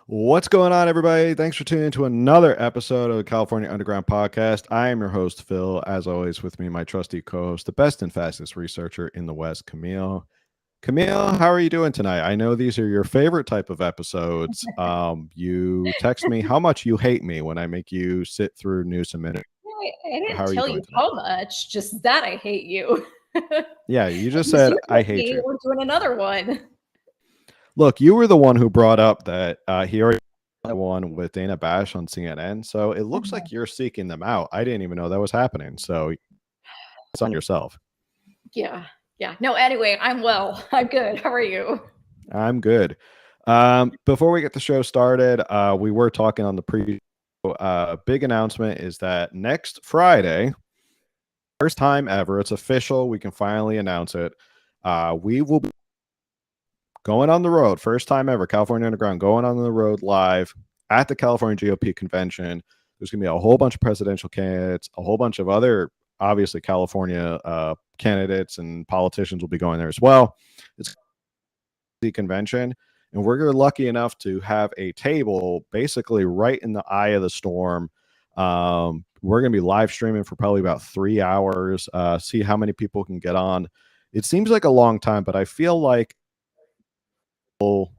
What's going on, everybody? Thanks for tuning in to another episode of the California Underground Podcast. I am your host, Phil. As always, with me, my trusty co-host, the best and fastest researcher in the West, Camille. Camille, how are you doing tonight? I know these are your favorite type of episodes. You text me how much you hate me when I make you sit through Newsom. I How didn't are you tell doing you tonight? how much, just that I hate you. Yeah, you just Because said you I hate hate me, you. we're doing another one. Look, you were the one who brought up that he already had one with Dana Bash on CNN. So it looks like you're seeking them out. I didn't even know that was happening. So it's on yourself. Yeah, yeah. No, anyway, I'm well. I'm good. How are you? I'm good. Before we get the show started, we were talking on the big announcement is that next Friday, first time ever, it's official. We can finally announce it. We will be going on the road, first time ever, California Underground, going on the road live at the California GOP convention. There's going to be a whole bunch of presidential candidates, a whole bunch of other, obviously, California candidates and politicians will be going there as well. It's the convention, and we're lucky enough to have a table basically right in the eye of the storm. We're going to be live streaming for probably about 3 hours, see how many people can get on. It seems like a long time, but I feel like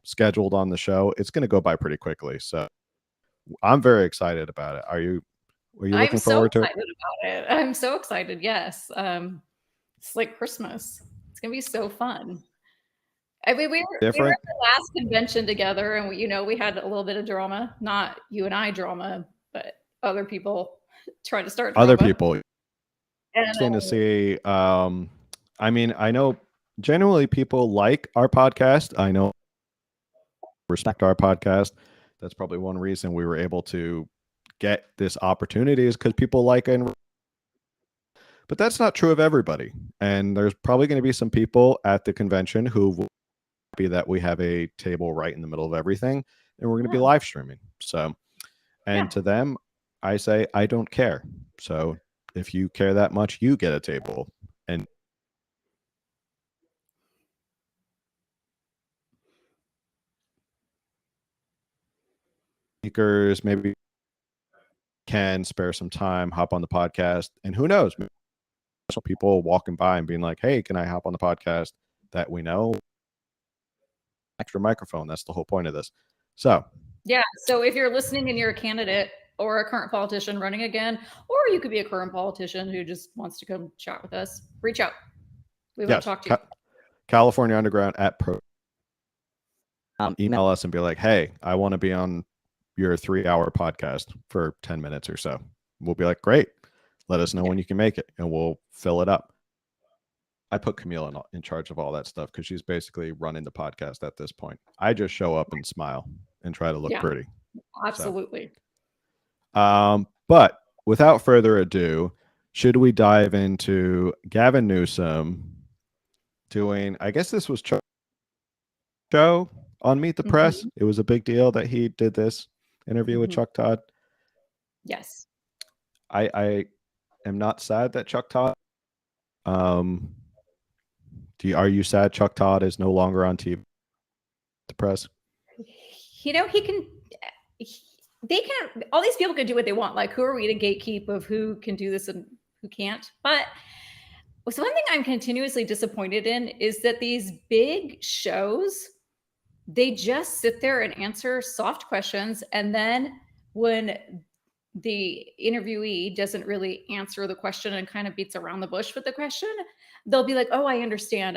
scheduled on the show, it's going to go by pretty quickly. So I'm very excited about it. Are you I'm looking so forward to it? excited about it. I'm so excited. Yes. It's like Christmas. It's gonna be so fun. I mean, we were Different? at the last convention together, and we had a little bit of drama. Not you and I drama, but other people trying to start Other drama. people And interesting to see. I mean, I know generally people like our podcast. I know respect our podcast. That's probably one reason we were able to get this opportunity is because people like it. But that's not true of everybody. And there's probably going to be some people at the convention who will be that we have a table right in the middle of everything and we're going to be yeah, live streaming. So, yeah. and to them, I say, I don't care. So if you care that much, you get a table. And speakers maybe can spare some time, hop on the podcast. And who knows, maybe some people walking by and being like, hey, can I hop on the podcast that we know? Extra microphone. That's the whole point of this. So, Yeah. So if you're listening and you're a candidate or a current politician running again, or you could be a current politician who just wants to come chat with us, reach out. We want to yes, talk to you. California Underground at Pro. Email us and be like, hey, I want to be on your 3-hour podcast for 10 minutes or so. We'll be like, great. Let us know when you can make it and we'll fill it up. I put Camille in charge of all that stuff because she's basically running the podcast at this point. I just show up and smile and try to look Yeah, pretty. absolutely. But without further ado, should we dive into Gavin Newsom doing, I guess this was Chuck show on Meet the Press. Mm-hmm. It was a big deal that he did this interview with Mm-hmm. Chuck Todd. Yes. I am not sad that Chuck Todd. Um, are you sad Chuck Todd is no longer on TV? The press. You know, they can, all these people can do what they want. Like, who are we to gatekeep of who can do this and who can't? But so one thing I'm continuously disappointed in is that these big shows, they just sit there and answer soft questions. And then when the interviewee doesn't really answer the question and kind of beats around the bush with the question, they'll be like, oh, I understand,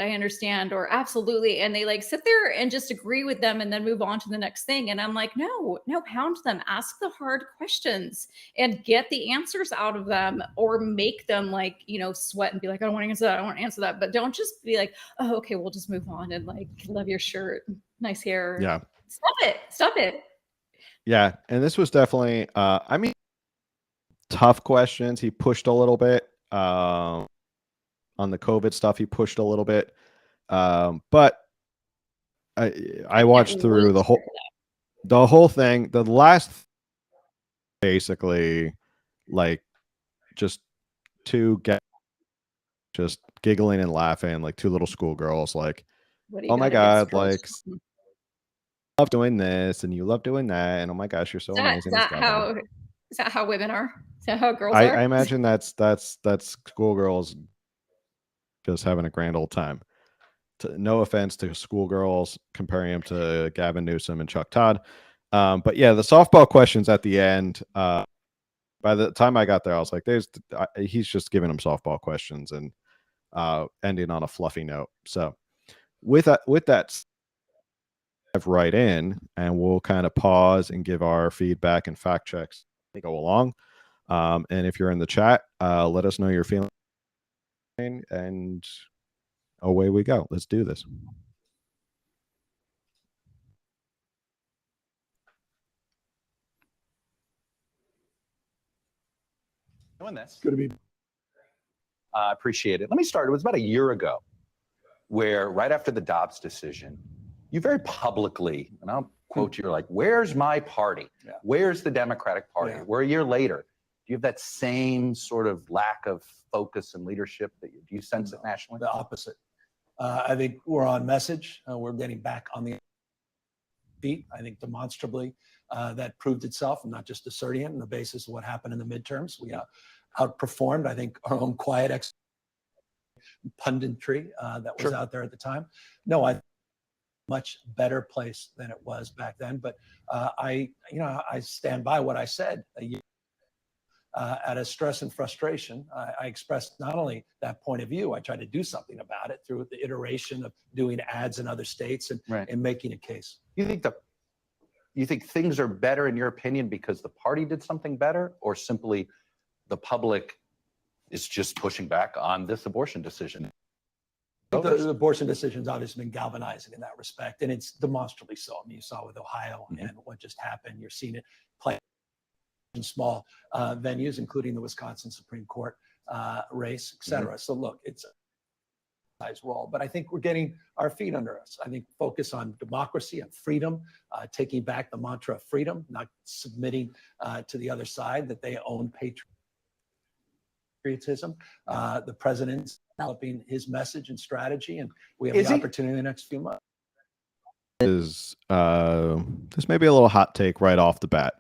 or absolutely. And they like sit there and just agree with them and then move on to the next thing. And I'm like, no, pound them, ask the hard questions and get the answers out of them, or make them like, sweat and be like, I don't want to answer that. I don't want to answer that. But don't just be like, oh, okay, we'll just move on and like, love your shirt, nice hair. Yeah. Stop it. Yeah. And this was definitely, I mean, tough questions. He pushed a little bit on the COVID stuff. He pushed a little bit. But I watched through the whole thing. The last basically like just just giggling and laughing like two little schoolgirls like, oh my God, like love doing this and you love doing that, and oh my gosh, you're so amazing as governor. Is that how women are? Is that how girls I are? imagine that's schoolgirls just having a grand old time. No offense to schoolgirls, comparing them to Gavin Newsom and Chuck Todd. But yeah, the softball questions at the end, by the time I got there, I was like, he's just giving them softball questions and ending on a fluffy note. So with that, right in, and we'll kind of pause and give our feedback and fact checks as we go along. And if you're in the chat, let us know your feeling, and away we go. Let's do this. Doing this. Good to be. I appreciate it. Let me start. It was about a year ago where right after the Dobbs decision, you very publicly, and I'll quote you, you're like, where's my party? Yeah. Where's the Democratic Party? Yeah. We're a year later. Do you have that same sort of lack of focus and leadership? Do you sense it nationally? The opposite. I think we're on message. We're getting back on the feet. I think demonstrably that proved itself. I'm not just asserting it on the basis of what happened in the midterms. We outperformed, I think, our own quiet punditry that was out there at the time. No, I much better place than it was back then. But I stand by what I said a year. Out of stress and frustration, I expressed not only that point of view, I tried to do something about it through the iteration of doing ads in other states and making a case. You think things are better in your opinion because the party did something better, or simply the public is just pushing back on this abortion decision? The abortion decision's obviously been galvanizing in that respect, and it's demonstrably so. I mean, you saw with Ohio and what just happened. You're seeing it play in small venues, including the Wisconsin Supreme Court race, et cetera. So look, it's a nice role, but I think we're getting our feet under us. I think focus on democracy and freedom, taking back the mantra of freedom, not submitting to the other side that they own patriotism. The president's developing his message and strategy, and we have the opportunity in the next few months. This may be a little hot take right off the bat.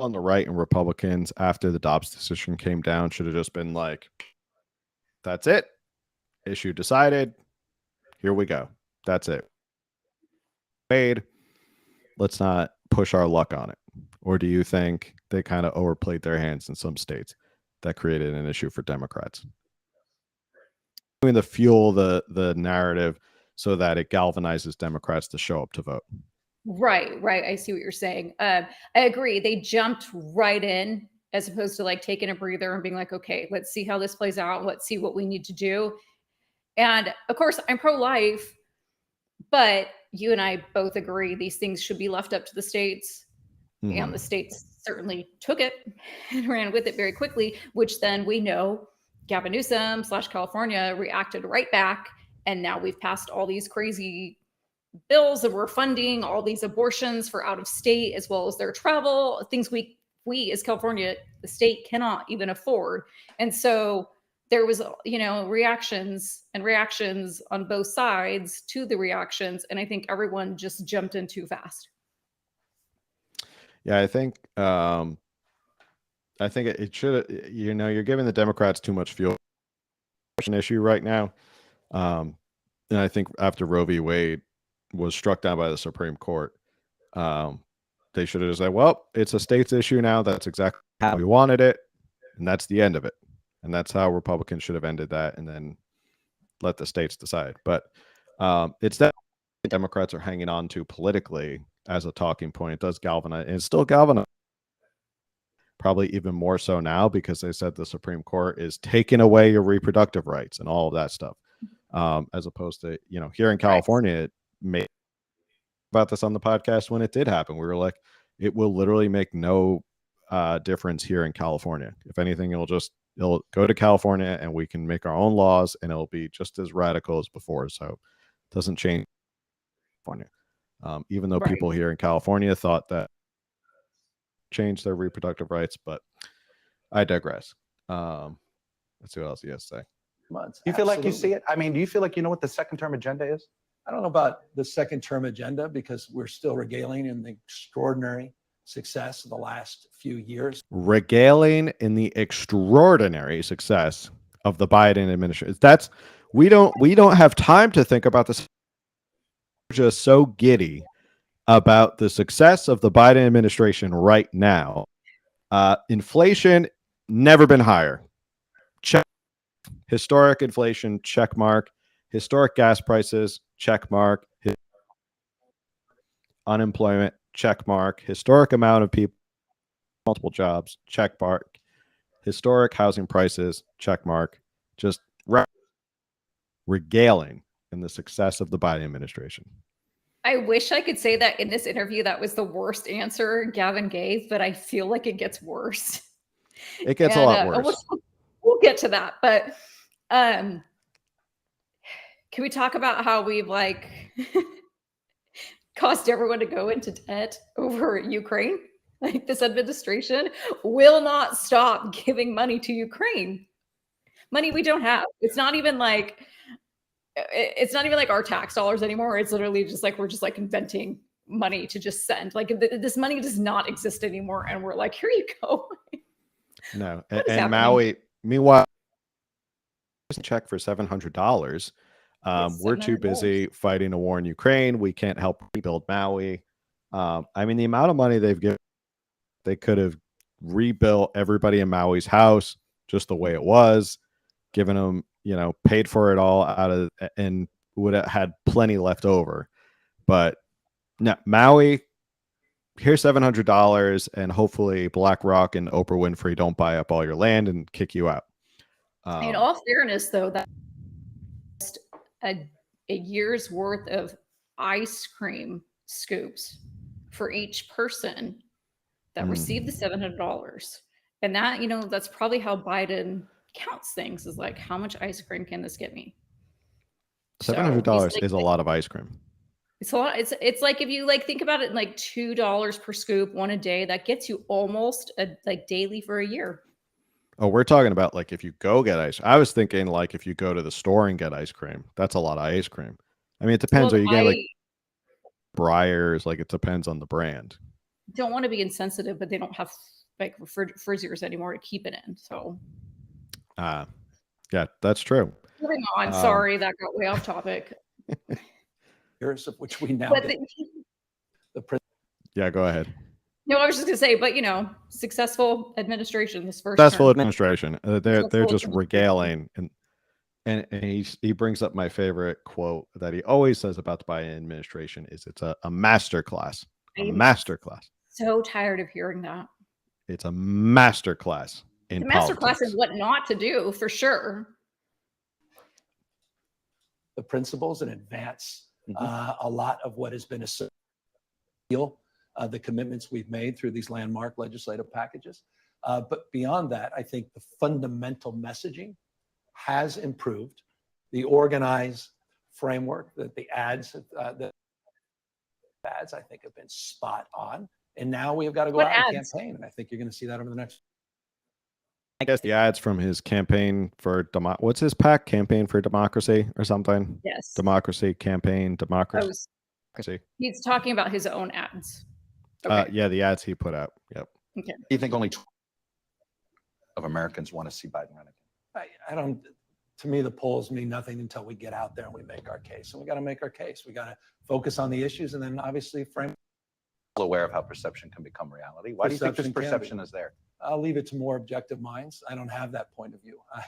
On the right and Republicans, after the Dobbs decision came down, should have just been like, that's it, issue decided, here we go, that's it, paid, let's not push our luck on it? Or do you think they kind of overplayed their hands in some states that created an issue for Democrats, doing the fuel the narrative so that it galvanizes Democrats to show up to vote? Right. I see what you're saying. I agree. They jumped right in as opposed to like taking a breather and being like, okay, let's see how this plays out. Let's see what we need to do. And of course, I'm pro-life, but you and I both agree these things should be left up to the states. Mm-hmm. And the states certainly took it and ran with it very quickly, which then we know Gavin Newsom / California reacted right back. And now we've passed all these crazy bills that we're funding all these abortions for out of state, as well as their travel, things we as California, the state, cannot even afford. And so there was, reactions on both sides to the reactions. And I think everyone just jumped in too fast. Yeah, I think it should, you're giving the Democrats too much fuel. An issue right now. And I think after Roe v. Wade was struck down by the Supreme Court, they should have just said, well, it's a state's issue now. That's exactly how we wanted it. And that's the end of it. And that's how Republicans should have ended that, and then let the states decide. But it's that Democrats are hanging on to politically as a talking point. It does galvanize, and it's still galvanizing. Probably even more so now, because they said the Supreme Court is taking away your reproductive rights and all of that stuff. As opposed to, here in California, it made about this on the podcast when it did happen. We were like, it will literally make no difference here in California. If anything, it'll go to California and we can make our own laws, and it'll be just as radical as before. So it doesn't change California. Even though people here in California thought that changed their reproductive rights, but I digress. Let's see what else he has to say. Do you feel like you see it? I mean, do you feel like you know what the second term agenda is? I don't know about the second term agenda because we're still regaling in the extraordinary success of the last few years. Regaling in the extraordinary success of the Biden administration. We don't have time to think about this. We're just so giddy about the success of the Biden administration right now. Inflation never been higher. Check. Historic inflation, check mark. Historic gas prices, check mark. Unemployment, check mark. Historic amount of people, multiple jobs, check mark. Historic housing prices, check mark. Just regaling in the success of the Biden administration. I wish I could say that in this interview that was the worst answer Gavin gave, but I feel like it gets worse. It gets a lot worse. We'll get to that, but can we talk about how we've like caused everyone to go into debt over Ukraine? Like this administration will not stop giving money to Ukraine. Money we don't have. It's not even like our tax dollars anymore. It's literally just like we're just like inventing money to just send. Like this money does not exist anymore, and we're like, here you go. No, and Maui. Meanwhile, check for $700. We're too busy fighting a war in Ukraine. We can't help rebuild Maui. I mean, the amount of money they've given, they could have rebuilt everybody in Maui's house just the way it was, given them, paid for it all out of, and would have had plenty left over. But no, Maui, here's $700, and hopefully BlackRock and Oprah Winfrey don't buy up all your land and kick you out. In all fairness, though, that's a year's worth of ice cream scoops for each person that received the $700. And that, that's probably how Biden counts things, is like, how much ice cream can this get me? $700 is a lot of ice cream. It's a lot. It's like, if you like think about it, like $2 per scoop, one a day, that gets you almost like daily for a year. Oh, we're talking about like if you go get ice. I was thinking like if you go to the store and get ice cream, that's a lot of ice cream. I mean, it depends. Are you getting like Breyers? Like it depends on the brand. Don't want to be insensitive, but they don't have like refrigerators anymore to keep it in. So, yeah, that's true. Moving on. Sorry, that got way off topic. Years of which we now get yeah, go ahead. No, I was just gonna say, but successful administration this first successful term. administration. They're just regaling, and he brings up my favorite quote that he always says about the Biden administration is it's a master class. A master class. So tired of hearing that. It's a master class in the master politics. class is what not to do, for sure. The principles and advance a lot of what has been the commitments we've made through these landmark legislative packages. But beyond that, I think the fundamental messaging has improved. The organized framework that the ads, I think, have been spot on. And now we've got to go out and campaign. And I think you're going to see that over the next. I guess the ads from his campaign for what's his PAC? Campaign for Democracy or something? Yes. Democracy, campaign, democracy. He's talking about his own ads. Okay. Yeah, the ads he put out. Yep. Okay. You think only 20% of Americans want to see Biden run again? I don't. To me, the polls mean nothing until we get out there and we make our case. And we got to make our case. We got to focus on the issues and then obviously frame. Aware of how perception can become reality. Why do you think this perception is there? I'll leave it to more objective minds. I don't have that point of view. I'm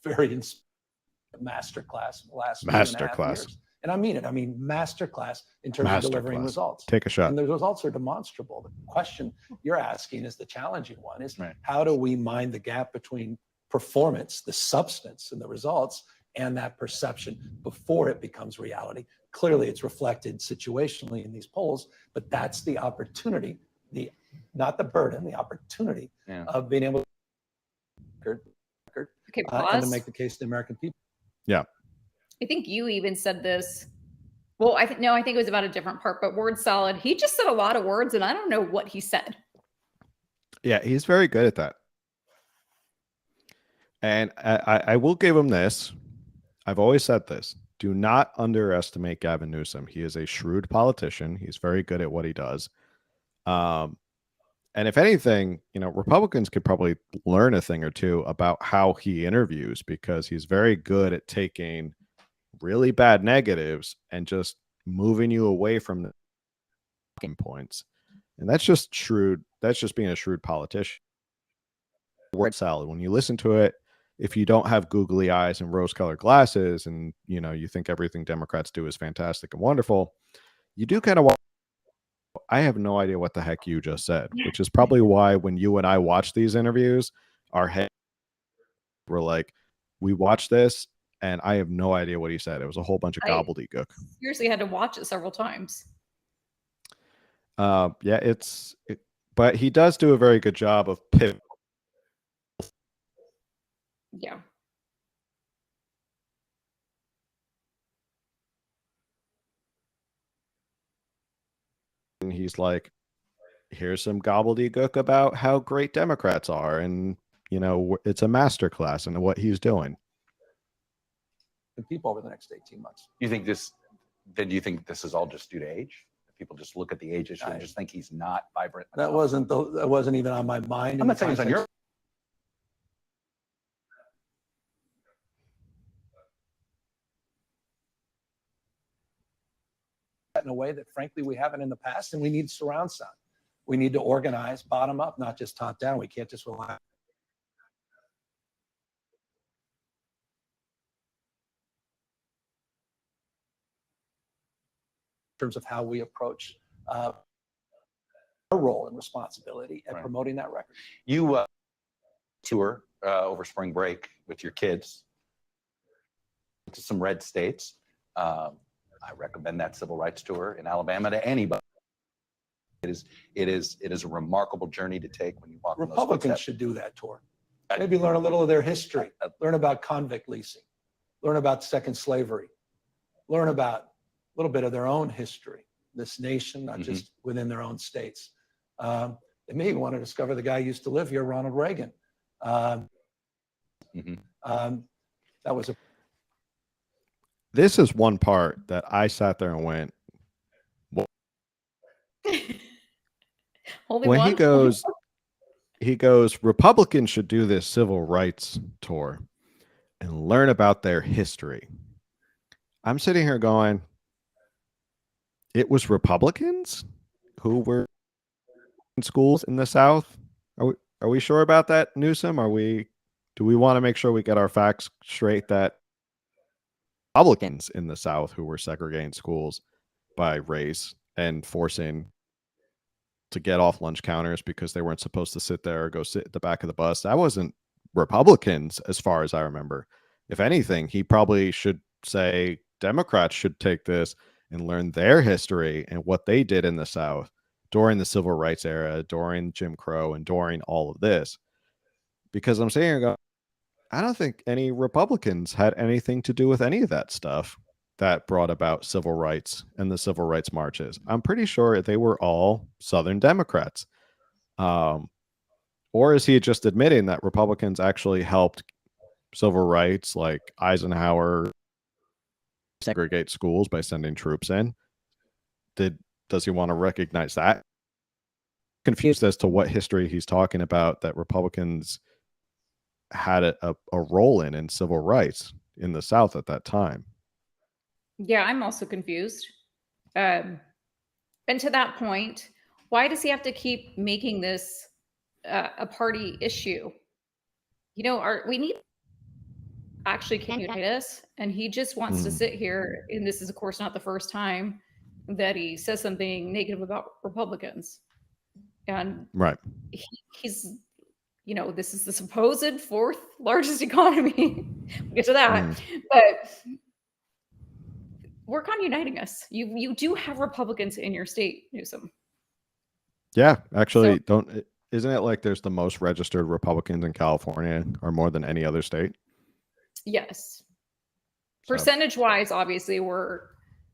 very masterclass in the last 2.5 years. And I mean it. I mean masterclass in terms of delivering results. Take a shot. And the results are demonstrable. The question you're asking is the challenging one: is how do we mind the gap between performance, the substance, and the results, and that perception before it becomes reality? Clearly, it's reflected situationally in these polls, but that's the opportunity, not the burden, the opportunity of being able to and to make the case to the American people. Yeah. I think you even said this. Well, I think it was about a different part, but word salad. He just said a lot of words, and I don't know what he said. Yeah, he's very good at that. And I will give him this. I've always said this. do not underestimate Gavin Newsom. He is a shrewd politician. He's very good at what he does. And if anything, Republicans could probably learn a thing or two about how he interviews, because he's very good at taking really bad negatives and just moving you away from the talking points. And that's just shrewd. That's just being a shrewd politician. Word salad. When you listen to it, if you don't have googly eyes and rose-colored glasses, and you think everything Democrats do is fantastic and wonderful, you do kind of. I have no idea what the heck you just said, which is probably why when you and I watch these interviews, our head were like, we watched this, and I have no idea what he said. It was a whole bunch of gobbledygook. Seriously, had to watch it several times. Yeah, but he does do a very good job of pivoting. Yeah. And he's like, here's some gobbledygook about how great Democrats are, and it's a masterclass in what he's doing. And people over the next 18 months. Do you think this is all just due to age? People just look at the age issue and just think he's not vibrant enough? That wasn't even on my mind. I'm not saying it's on your. In a way that, frankly, we haven't in the past, and we need surround sound. We need to organize bottom up, not just top down. We can't just rely. In terms of how we approach our role and responsibility at promoting that record. You tour over spring break with your kids to some red states. I recommend that civil rights tour in Alabama to anybody. It is a remarkable journey to take when you walk. Republicans should do that tour. Maybe learn a little of their history. Learn about convict leasing. Learn about second slavery. Learn about a little bit of their own history, this nation, not just within their own states. They may even want to discover the guy who used to live here, Ronald Reagan. That was a. This is one part that I sat there and went, when he goes, Republicans should do this civil rights tour and learn about their history. I'm sitting here going, it was Republicans who were in schools in the South? Are we sure about that, Newsom? Do we want to make sure we get our facts straight that Republicans in the South who were segregating schools by race and forcing to get off lunch counters because they weren't supposed to sit there or go sit at the back of the bus? That wasn't Republicans, as far as I remember. If anything, he probably should say Democrats should take this and learn their history and what they did in the South during the civil rights era, during Jim Crow, and during all of this. Because I'm saying, I don't think any Republicans had anything to do with any of that stuff that brought about civil rights and the civil rights marches. I'm pretty sure they were all Southern Democrats. Or is he just admitting that Republicans actually helped civil rights, like Eisenhower segregate schools by sending troops in? Does he want to recognize that? Confused as to what history he's talking about that Republicans had a role in civil rights in the South at that time. Yeah, I'm also confused. And to that point, why does he have to keep making this a party issue? We need actually can unite us, and he just wants to sit here. And this is, of course, not the first time that he says something negative about Republicans. And right, he's, this is the supposed fourth largest economy. We'll get to that, but work on uniting us. You do have Republicans in your state, Newsom. Yeah, actually, isn't it like there's the most registered Republicans in California, or more than any other state? Yes. Percentage-wise, obviously, we're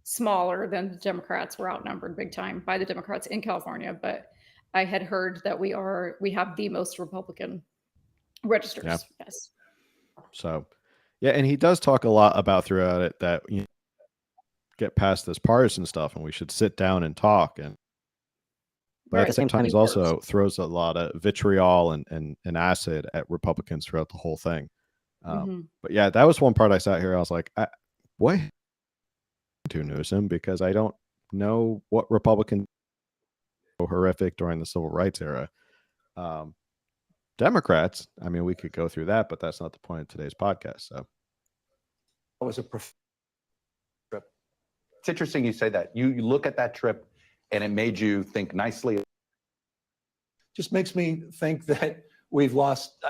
smaller than the Democrats. We're outnumbered big time by the Democrats in California, but I had heard that we have the most Republican registers. Yeah. Yes. So, yeah, and he does talk a lot about throughout it that get past this partisan stuff and we should sit down and talk. And but at the same time, he also throws a lot of vitriol and acid at Republicans throughout the whole thing. But yeah, that was one part I sat here. I was like, what to Newsom? Because I don't know what Republicans were so horrific during the civil rights era. Democrats, I mean, we could go through that, but that's not the point of today's podcast. So It was a trip. It's interesting you say that. You look at that trip and it made you think nicely. Just makes me think that we've lost,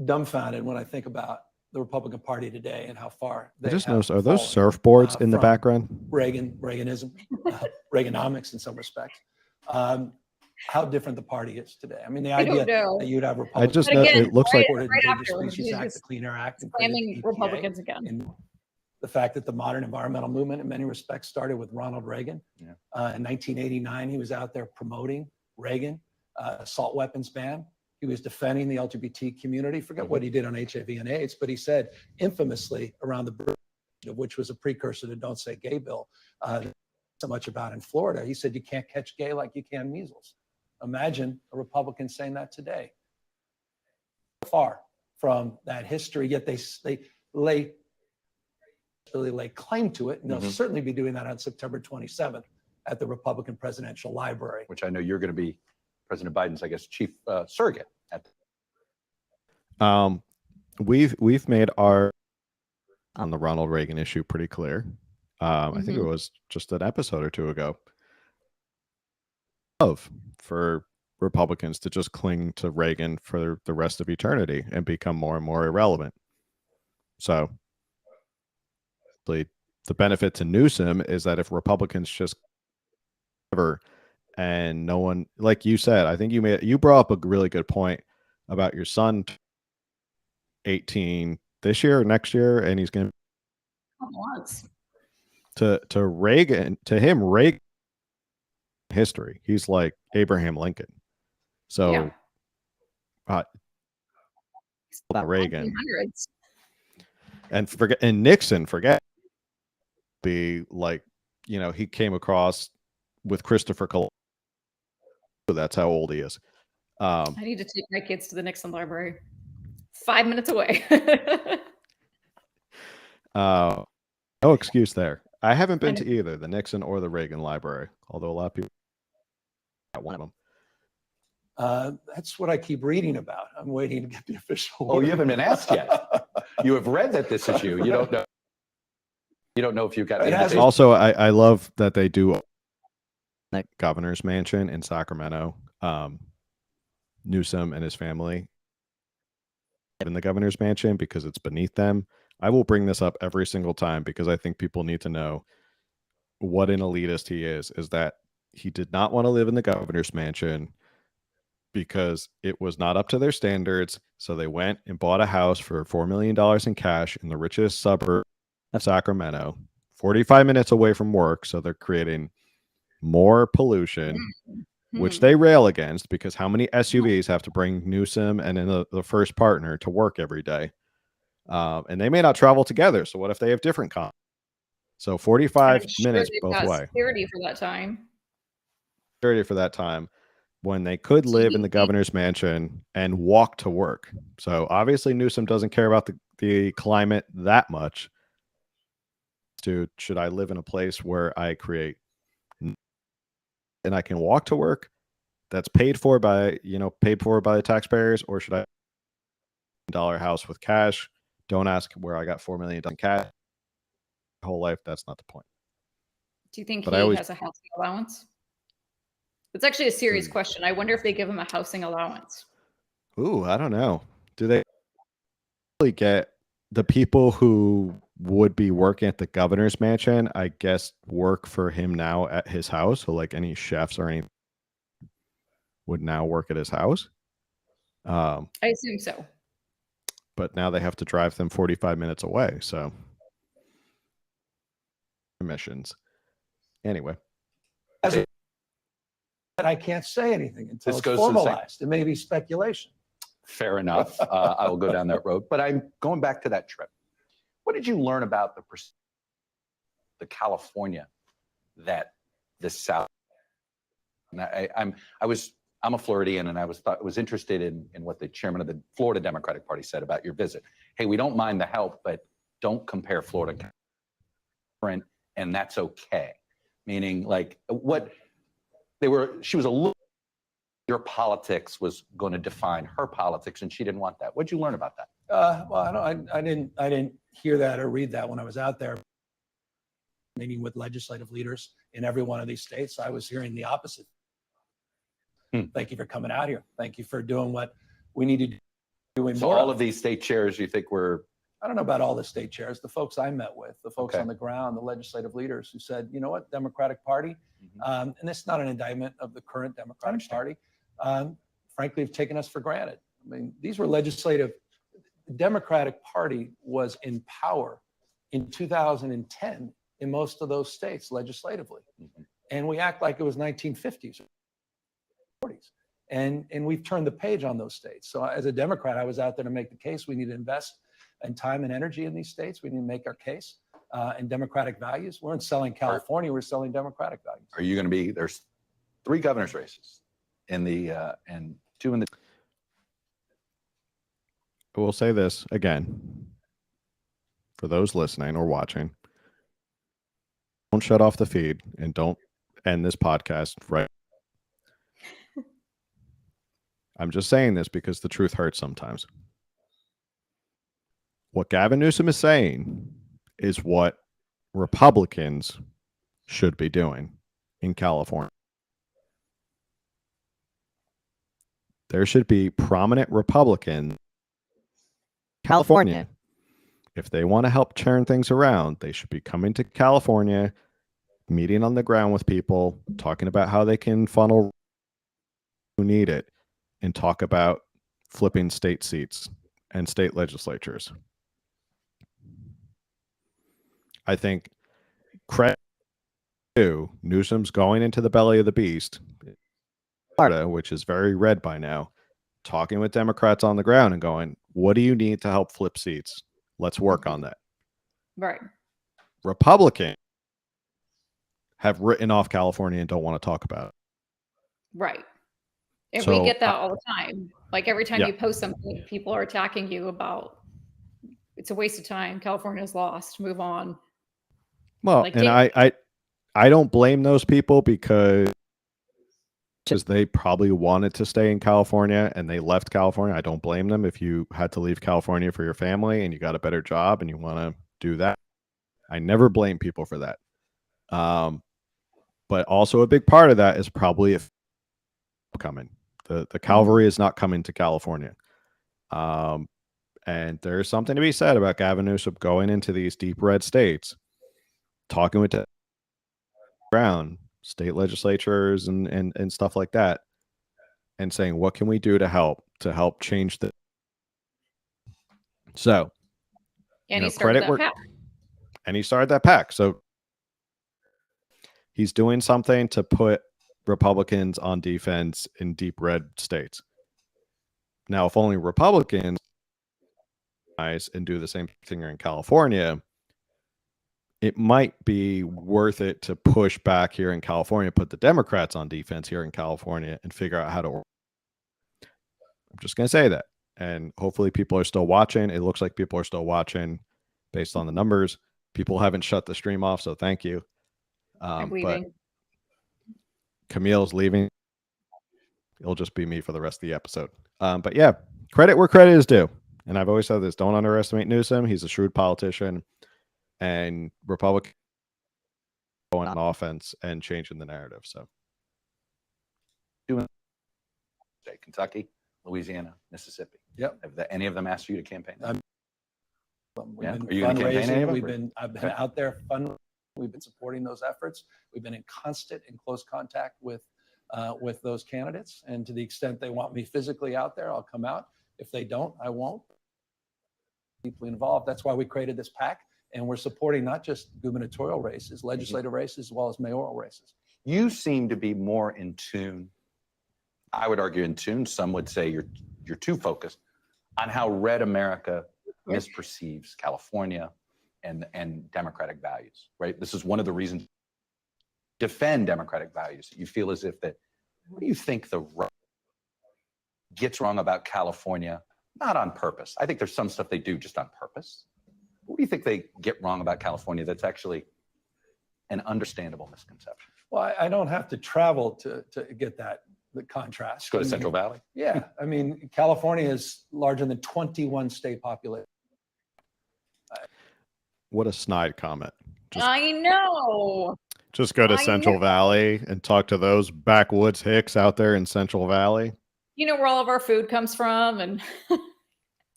dumbfounded when I think about the Republican Party today and how far they I just have noticed, are those fallen, surfboards in the from background? Reaganism, Reaganomics in some respects. How different the party is today. I mean, the idea that you'd have Republicans. I just know it looks like right after Species Act, the Clean Air Act, and slamming Republicans again. And the fact that the modern environmental movement in many respects started with Ronald Reagan. In 1989, he was out there promoting Reagan, assault weapons ban. He was defending the LGBT community. Forget what he did on HIV and AIDS, but he said infamously around the, which was a precursor to Don't Say Gay bill, so much about in Florida. He said, you can't catch gay like you can measles. Imagine a Republican saying that today. Far from that history, yet they lay claim to it, and they'll certainly be doing that on September 27th at the Republican Presidential Library. Which I know you're going to be President Biden's, I guess, chief surrogate at. We've made our on the Ronald Reagan issue pretty clear. I think it was just an episode or two ago. For Republicans to just cling to Reagan for the rest of eternity and become more and more irrelevant. So the benefit to Newsom is that if Republicans just ever and no one, like you said, I think you brought up a really good point about your son 18 this year or next year, and he's going to Reagan, to him, Reagan history. He's like Abraham Lincoln. So Reagan and Nixon, be like, he came across with Christopher Columbus. So that's how old he is. I need to take my kids to the Nixon Library. 5 minutes away. No excuse there. I haven't been to either the Nixon or the Reagan Library, although a lot of people one of them. That's what I keep reading about. I'm waiting to get the official. Oh, you haven't been asked yet. You have read that this is you. You don't know. You don't know if you got it. Also, I love that they do governor's mansion in Sacramento. Newsom and his family in the governor's mansion because it's beneath them. I will bring this up every single time because I think people need to know what an elitist he is that he did not want to live in the governor's mansion because it was not up to their standards. So they went and bought a house for $4 million in cash in the richest suburb of Sacramento, 45 minutes away from work. So they're creating more pollution, which they rail against because how many SUVs have to bring Newsom and then the first partner to work every day? And they may not travel together. So what if they have different cons? So 45 minutes both way. Security for that time. For that time when they could live in the governor's mansion and walk to work. So obviously Newsom doesn't care about the climate that much. Dude, should I live in a place where I create and I can walk to work that's paid for by the taxpayers, or should I $1 house with cash? Don't ask where I got $4 million in cash. My whole life, that's not the point. Do you think he has a housing allowance? It's actually a serious question. I wonder if they give him a housing allowance. Ooh, I don't know. Do they really get the people who would be working at the governor's mansion, I guess, work for him now at his house? So like any chefs or anything would now work at his house? I assume so. But now they have to drive them 45 minutes away. So emissions. Anyway. I can't say anything until it's formalized. It may be speculation. Fair enough. I will go down that road. But I'm going back to that trip. What did you learn about the the California that the South. And I'm a Floridian, and I was interested in what the chairman of the Florida Democratic Party said about your visit. Hey, we don't mind the help, but don't compare Florida, and that's okay. Meaning, like, she was a little. Your politics was going to define her politics, and she didn't want that. What'd you learn about that? Well, I didn't hear that or read that when I was out there meeting with legislative leaders in every one of these states. I was hearing the opposite. Thank you for coming out here. Thank you for doing what we need to do. Doing So more all of these state chairs, you think were? I don't know about all the state chairs. The folks I met with, the folks Okay. on the ground, the legislative leaders who said, you know what, Democratic Party, and this is not an indictment of the current Democratic Party, frankly, have taken us for granted. I mean, these were legislative. The Democratic Party was in power in 2010 in most of those states legislatively. And we act like it was 1950s or 40s. And we've turned the page on those states. So as a Democrat, I was out there to make the case we need to invest in time and energy in these states. We need to make our case and democratic values. We're in selling California. We're selling democratic values. Are you going to be? There's 3 governor's races in the and 2 in the. We'll say this again for those listening or watching. Don't shut off the feed and don't end this podcast right. I'm just saying this because the truth hurts sometimes. What Gavin Newsom is saying is what Republicans should be doing in California. There should be prominent Republicans in California. If they want to help turn things around, they should be coming to California, meeting on the ground with people, talking about how they can funnel who need it, and talk about flipping state seats and state legislatures. I think credit to Newsom's going into the belly of the beast, Florida, which is very red by now, talking with Democrats on the ground and going, what do you need to help flip seats? Let's work on that. Right. Republicans have written off California and don't want to talk about it. Right. And So, we get that all the time. Like every time yeah. you post something, people are attacking you about it's a waste of time. California's lost. Move on. Well, Like, and I don't blame those people because they probably wanted to stay in California and they left California. I don't blame them if you had to leave California for your family and you got a better job and you want to do that. I never blame people for that. But also a big part of that is probably if coming. The cavalry is not coming to California. And there's something to be said about Gavin Newsom going into these deep red states, talking with the ground, state legislatures and stuff like that, and saying, what can we do to help change the. So, and he started that path. And he started that pack. So he's doing something to put Republicans on defense in deep red states. Now, if only Republicans and do the same thing in California, it might be worth it to push back here in California, put the Democrats on defense here in California, and figure out how to work. I'm just going to say that. And hopefully people are still watching. It looks like people are still watching based on the numbers. People haven't shut the stream off, so thank you. I'm But leaving. Camille's leaving. It'll just be me for the rest of the episode. But yeah, credit where credit is due. And I've always said this, don't underestimate Newsom. He's a shrewd politician. And Republican going on offense and changing the narrative. So Doing Kentucky, Louisiana, Mississippi. Yep. Have any of them asked you to campaign? We've Yeah. been Are you gonna campaign any of fundraising. them, or- I've been out there fundraising. We've been supporting those efforts. We've been in constant and close contact with those candidates. And to the extent they want me physically out there, I'll come out. If they don't, I won't. Deeply involved. That's why we created this PAC. And we're supporting not just gubernatorial races, legislative races, as well as mayoral races. You seem to be more in tune. I would argue in tune. Some would say you're too focused on how red America misperceives California and democratic values, right? This is one of the reasons defend democratic values. You feel as if that, what do you think the right gets wrong about California? Not on purpose. I think there's some stuff they do just on purpose. What do you think they get wrong about California that's actually an understandable misconception? Well, I don't have to travel to get the contrast. Just go to Central Valley. Yeah, I mean, California is larger than 21 state population. What a snide comment. I know. Just go to I Central know. Valley and talk to those backwoods hicks out there in Central Valley. You know where all of our food comes from, and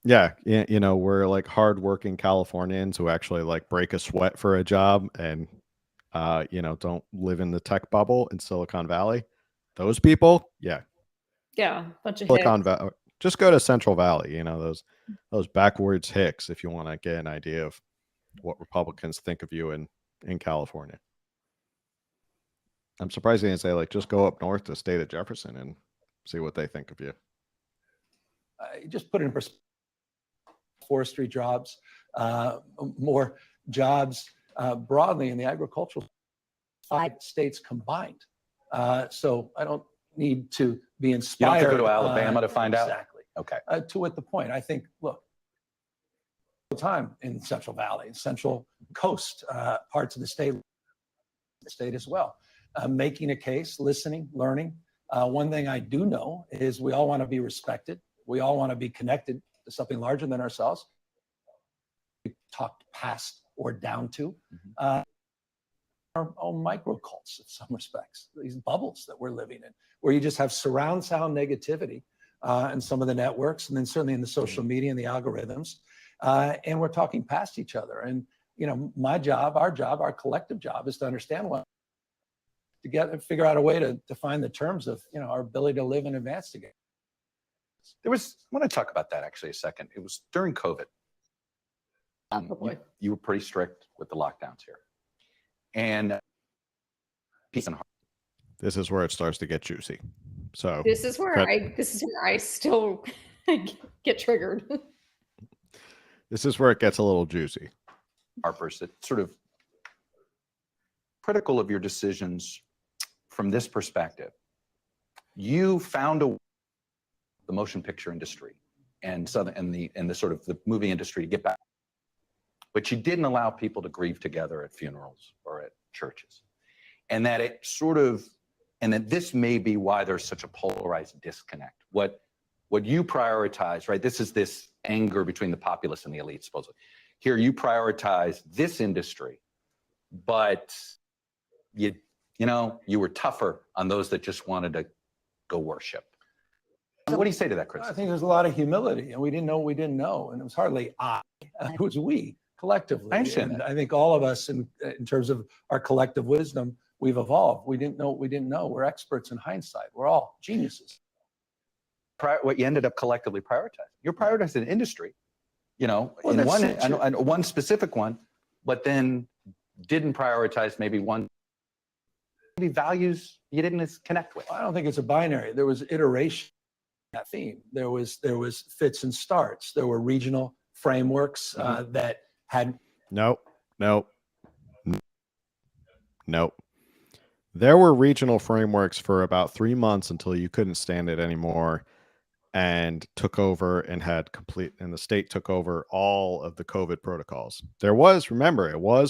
Yeah, you know, we're like hardworking Californians who actually like break a sweat for a job and you know, don't live in the tech bubble in Silicon Valley. Those people, yeah. yeah, bunch of Silicon hicks. Valley. Just go to Central Valley, you know, those backwards hicks if you want to get an idea of what Republicans think of you in California. I'm surprised they didn't say like just go up north to state of Jefferson and see what they think of you. Just put it in perspective. Forestry jobs, more jobs broadly in the agricultural 5 states combined. So I don't need to be You inspired. don't have to go to Alabama to find out? Exactly. Okay. To what the point, I think, look, time in Central Valley, Central Coast, parts of the state as well, making a case, listening, learning. One thing I do know is we all want to be respected. We all want to be connected to something larger than ourselves. We talked past or down to our own microcults in some respects, these bubbles that we're living in, where you just have surround sound negativity in some of the networks, and then certainly in the social media and the algorithms. And we're talking past each other. And, you know, my job, our collective job is to understand what, figure out a way to define the terms of, you know, our ability to live and advance together. I want to talk about that actually a second. It was during COVID. You were pretty strict with the lockdowns here. And peace and heart. This is where it starts to get juicy. So this is where I still get triggered. This is where it gets a little juicy. Harper's, that sort of critical of your decisions from this perspective. You found the motion picture industry and the sort of the movie industry to get back, but you didn't allow people to grieve together at funerals or at churches, and that this may be why there's such a polarized disconnect. What you prioritize, right? This is this anger between the populace and the elite, supposedly. Here you prioritize this industry, but you were tougher on those that just wanted to go worship. What do you say to that, Chris? I think there's a lot of humility, and we didn't know what we didn't know, and it was hardly I, it was we collectively. I understand and that. I think all of us, in terms of our collective wisdom, we've evolved. We didn't know what we didn't know. We're experts in hindsight. We're all geniuses. What you ended up collectively prioritizing. You're prioritizing industry, you know, Well, in that's one specific one, but then didn't prioritize maybe values you didn't connect with. I don't think it's a binary. There was iteration in that theme. There was fits and starts. There were regional frameworks that had. Nope. There were regional frameworks for about 3 months until you couldn't stand it anymore and took over and the state took over all of the COVID protocols. It was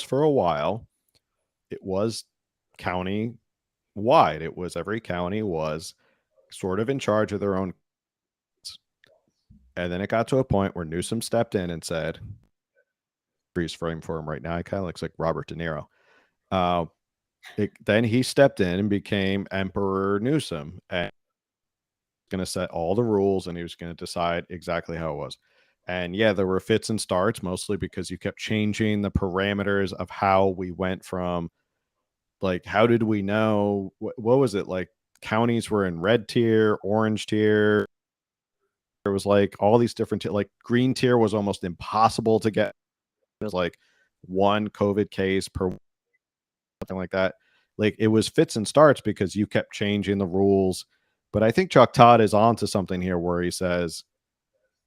for a while, it was county wide. It was every county was sort of in charge of their own. And then it got to a point where Newsom stepped in and said, freeze frame for him right now. He kind of looks like Robert De Niro. Then he stepped in and became Emperor Newsom and going to set all the rules, and he was going to decide exactly how it was. And yeah, there were fits and starts, mostly because you kept changing the parameters of how we went from, like, how did we know what was it, like counties were in red tier, orange tier. There was like all these different like green tier was almost impossible to get. It was like one COVID case per something like that. Like, it was fits and starts because you kept changing the rules. But I think Chuck Todd is onto something here where he says,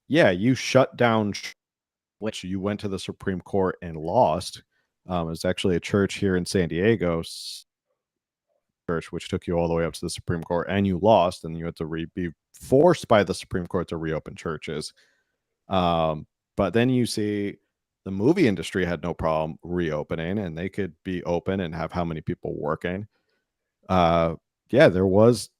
yeah, you shut down which you went to the Supreme Court and lost. It was actually a church here in San Diego, church, which took you all the way up to the Supreme Court, and you lost, and you had to be forced by the Supreme Court to reopen churches. But then you see the movie industry had no problem reopening, and they could be open and have how many people working. Yeah, there was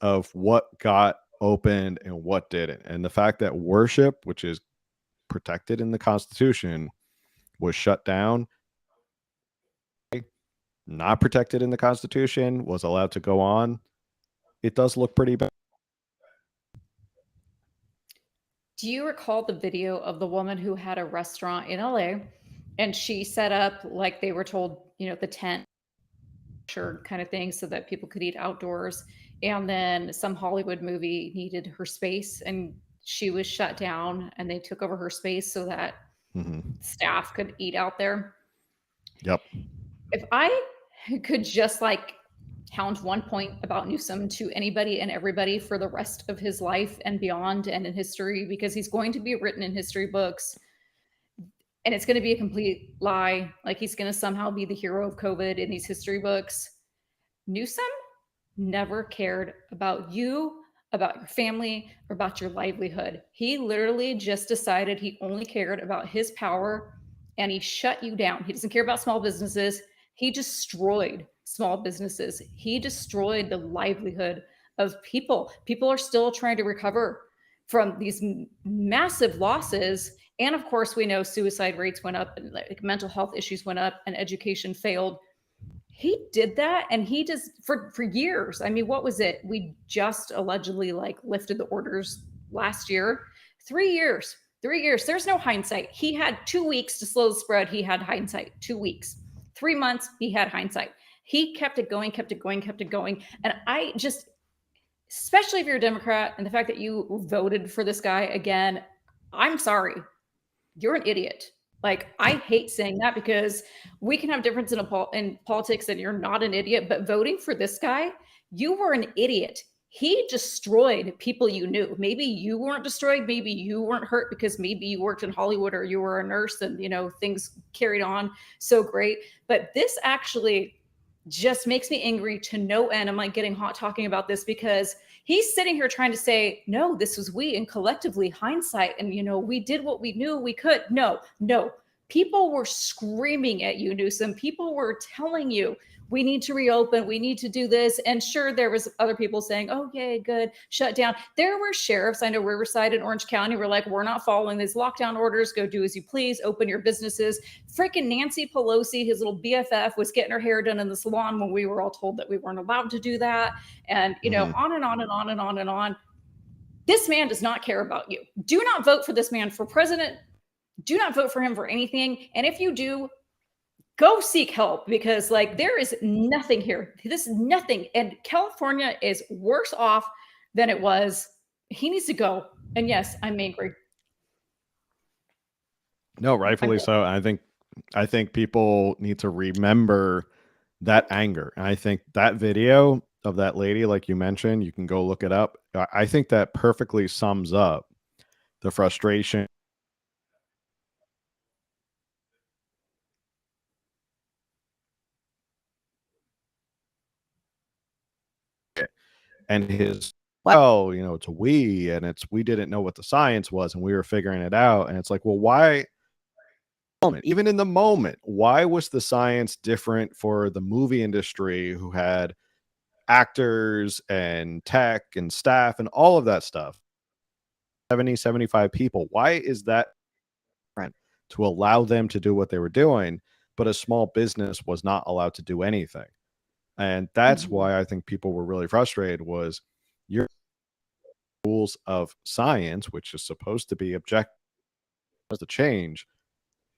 of what got opened and what didn't, and the fact that worship, which is protected in the Constitution, was shut down, not protected in the Constitution, was allowed to go on. It does look pretty bad. Do you recall the video of the woman who had a restaurant in LA and she set up, like they were told, the tent kind of thing so that people could eat outdoors? And then some Hollywood movie needed her space and she was shut down and they took over her space so that staff could eat out there. Yep. If I could just hound one point about Newsom to anybody and everybody for the rest of his life and beyond and in history, because he's going to be written in history books and it's going to be a complete lie. Like he's going to somehow be the hero of COVID in these history books. Newsom never cared about you, about your family, or about your livelihood. He literally just decided he only cared about his power and he shut you down. He doesn't care about small businesses. He destroyed small businesses. He destroyed the livelihood of people. People are still trying to recover from these massive losses. And of course, we know suicide rates went up and mental health issues went up and education failed. He did that and he just for years. I mean, what was it? We just allegedly lifted the orders last year. 3 years. 3 years. There's no hindsight. He had 2 weeks to slow the spread. He had hindsight. 2 weeks. 3 months, he had hindsight. He kept it going, kept it going, kept it going. And I just, especially if you're a Democrat and the fact that you voted for this guy again, I'm sorry. You're an idiot. I hate saying that because we can have difference in politics and you're not an idiot, but voting for this guy, you were an idiot. He destroyed people you knew. Maybe you weren't destroyed. Maybe you weren't hurt because maybe you worked in Hollywood or you were a nurse and, things carried on so great. But this actually just makes me angry to no end. I'm getting hot talking about this because he's sitting here trying to say, no, this was we and collectively hindsight. And, we did what we knew we could. No. People were screaming at you, Newsom. People were telling you, we need to reopen. We need to do this. And sure, there was other people saying, okay, good, shut down. There were sheriffs. I know Riverside and Orange County were like, we're not following these lockdown orders. Go do as you please. Open your businesses. Freaking Nancy Pelosi, his little BFF, was getting her hair done in the salon when we were all told that we weren't allowed to do that. And, on and on and on and on and on. This man does not care about you. Do not vote for this man for president. Do not vote for him for anything. And if you do, go seek help because there is nothing here. This is nothing. And California is worse off than it was. He needs to go. And yes, I'm angry. No, rightfully so. I think people need to remember that anger. And I think that video of that lady, like you mentioned, you can go look it up. I think that perfectly sums up the frustration. And his, it's a we, and we didn't know what the science was, and we were figuring it out. And it's like, well, why? Even in the moment, why was the science different for the movie industry who had actors and tech and staff and all of that stuff? 75 people. Why is that different to allow them to do what they were doing, but a small business was not allowed to do anything? And that's why I think people were really frustrated was your rules of science, which is supposed to be objective, to change.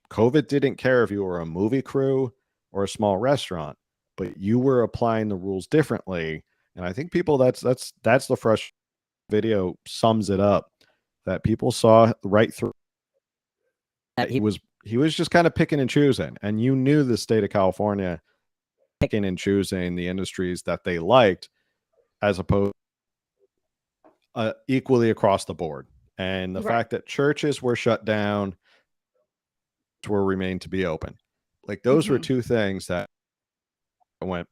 COVID didn't care if you were a movie crew or a small restaurant, but you were applying the rules differently. And I think people, that's the frustration. Video sums it up, that people saw right through. He was just kind of picking and choosing, and you knew the state of California picking and choosing the industries that they liked as opposed equally across the board. and the Right. fact that churches were shut down were remained to be open. Like those were Mhm. two things that went,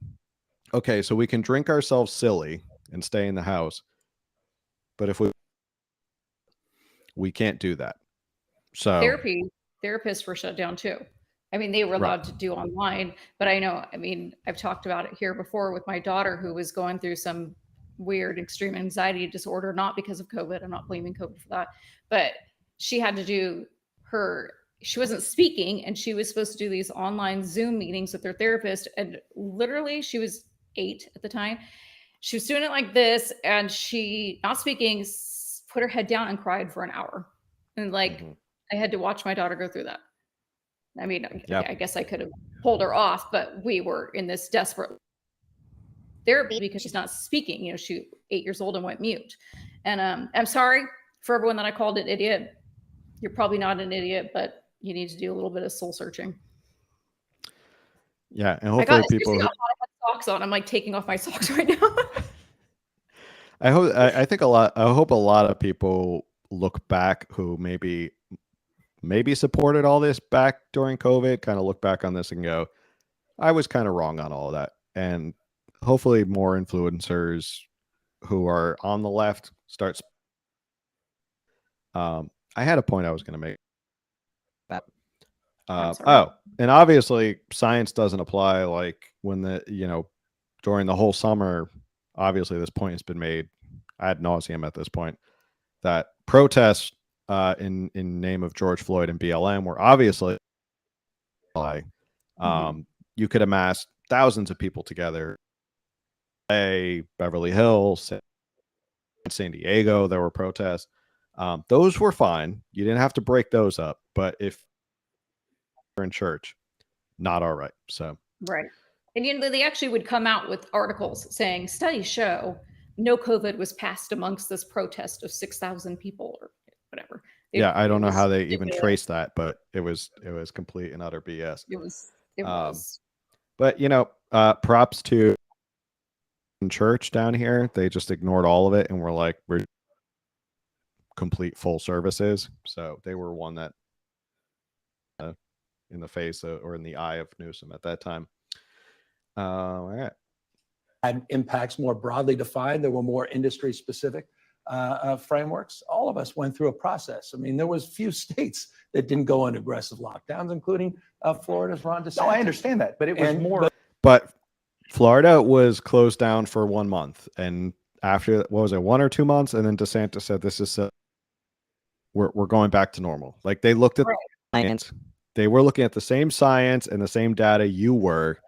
okay, so we can drink ourselves silly and stay in the house, but if we can't do that. So Therapists were shut down too. I mean, they were Right. allowed to do online, but I know, I mean, I've talked about it here before with my daughter who was going through some weird extreme anxiety disorder, not because of COVID. I'm not blaming COVID for that, but she had to do she wasn't speaking and she was supposed to do these online Zoom meetings with her therapist. And literally, she was 8 at the time. She was doing it like this and she, not speaking, put her head down and cried for an hour. And like, Mhm. I had to watch my daughter go through that. I mean, Yep. I guess I could have pulled her off, but we were in this desperate therapy because she's not speaking. You know, she's 8 years old and went mute. And I'm sorry for everyone that I called an idiot. You're probably not an idiot, but you need to do a little bit of soul searching. Yeah, and I got hopefully people seriously, I had socks on. I'm like taking off my socks right now. I hope a lot of people look back who maybe supported all this back during COVID, kind of look back on this and go, I was kind of wrong on all of that. And hopefully more influencers who are on the left starts. I had a point I was going to make. That's all right. Oh, and obviously science doesn't apply. Like when during the whole summer, obviously this point has been made ad nauseum at this point that protests in name of George Floyd and BLM were obviously you could amass thousands of people together. Beverly Hills, San Diego, there were protests. Those were fine. You didn't have to break those up. But if you're in church, not all right. So Right. And you know, they actually would come out with articles saying studies show no COVID was passed amongst this protest of 6,000 people or whatever. Yeah, I don't know how they ridiculous. even traced that, but it was complete and utter BS. It was. But props to church down here. They just ignored all of it and were like, we're complete full services. So they were one that in the face or in the eye of Newsom at that time. All right. Had impacts more broadly defined. There were more industry specific frameworks. All of us went through a process. I mean, there was few states that didn't go into aggressive lockdowns, including Florida's Ron DeSantis. No, I understand that, but it was more. But Florida was closed down for 1 month, and after, what was it, 1 or 2 months, and then DeSantis said, "This is we're going back to normal." Like they looked at science, they were looking at the same science and the same data you were,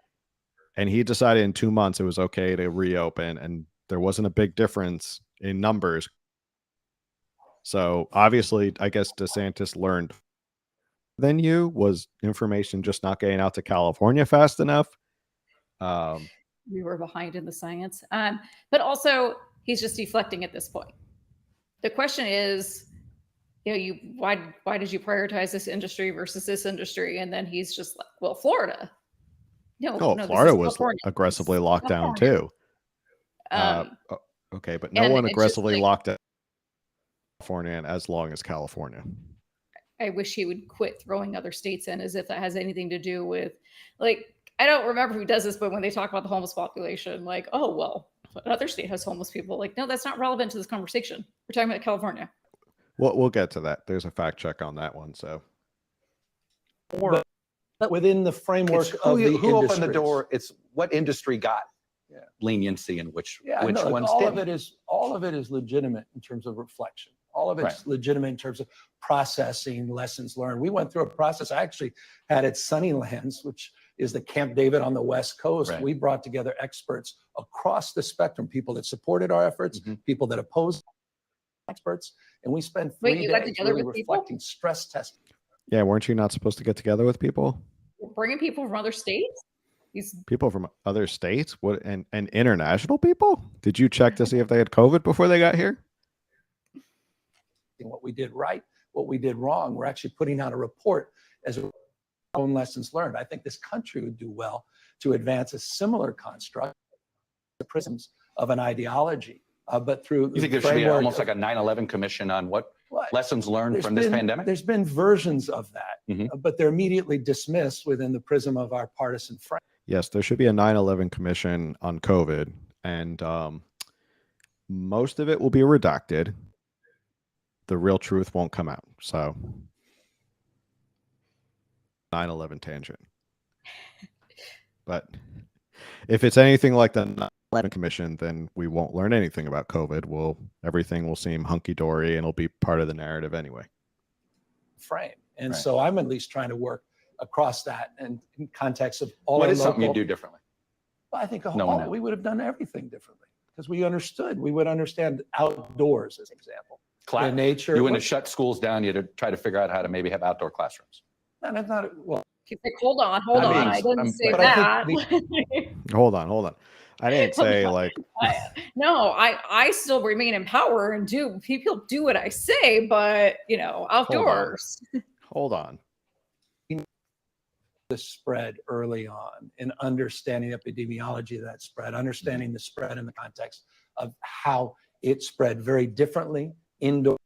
and he decided in 2 months it was okay to reopen, and there wasn't a big difference in numbers. So obviously, I guess DeSantis learned than you was information just not getting out to California fast enough. We were behind in the science. But also he's just deflecting at this point. The question is, why did you prioritize this industry versus this industry? And then he's just like, well, Florida. No, Florida was aggressively locked down too. Okay, but no one aggressively locked down California in as long as California. I wish he would quit throwing other states in as if that has anything to do with, like, I don't remember who does this, but when they talk about the homeless population, like, oh, well, another state has homeless people. Like, no, that's not relevant to this conversation. We're talking about California. We'll get to that. There's a fact check on that one. So, but within the framework of who opened the door? It's what industry got leniency and which ones didn't. All of it is legitimate in terms of reflection. All of it's legitimate in terms of processing lessons learned. We went through a process. I actually had at Sunnylands, which is the Camp David on the West Coast. Right. We brought together experts across the spectrum, people that supported our efforts, people that opposed experts, and we spent 3 days really reflecting, stress testing. Yeah, weren't you not supposed to get together with people? Bringing people from other states? People from other states? What and international people? Did you check to see if they had COVID before they got here? What we did right, what we did wrong. We're actually putting out a report as our own lessons learned. I think this country would do well to advance a similar construct, the prisms of an ideology, but through. You think there should be almost like a 9/11 commission on what Lessons learned from this pandemic? There's been versions of that, but they're immediately dismissed within the prism of our partisan frame. Yes, there should be a 9/11 commission on COVID, and most of it will be redacted. The real truth won't come out. So 9/11 tangent. But if it's anything like the 9/11 commission, then we won't learn anything about COVID. Everything will seem hunky-dory and it'll be part of the narrative anyway. Frame. And so I'm at least trying to work across that and in context of all what our is local, something you do differently? Well, I think No. we would have done everything differently because we would understand outdoors as an example. The nature. You wouldn't have shut schools down. You'd have tried to figure out how to maybe have outdoor classrooms. No, that's not, well, Hold on. I didn't say but that. Hold on. I didn't say like. I still remain in power and people do what I say, but outdoors. Hold on. the spread early on and understanding epidemiology of that spread, understanding the spread in the context of how it spread very differently indoors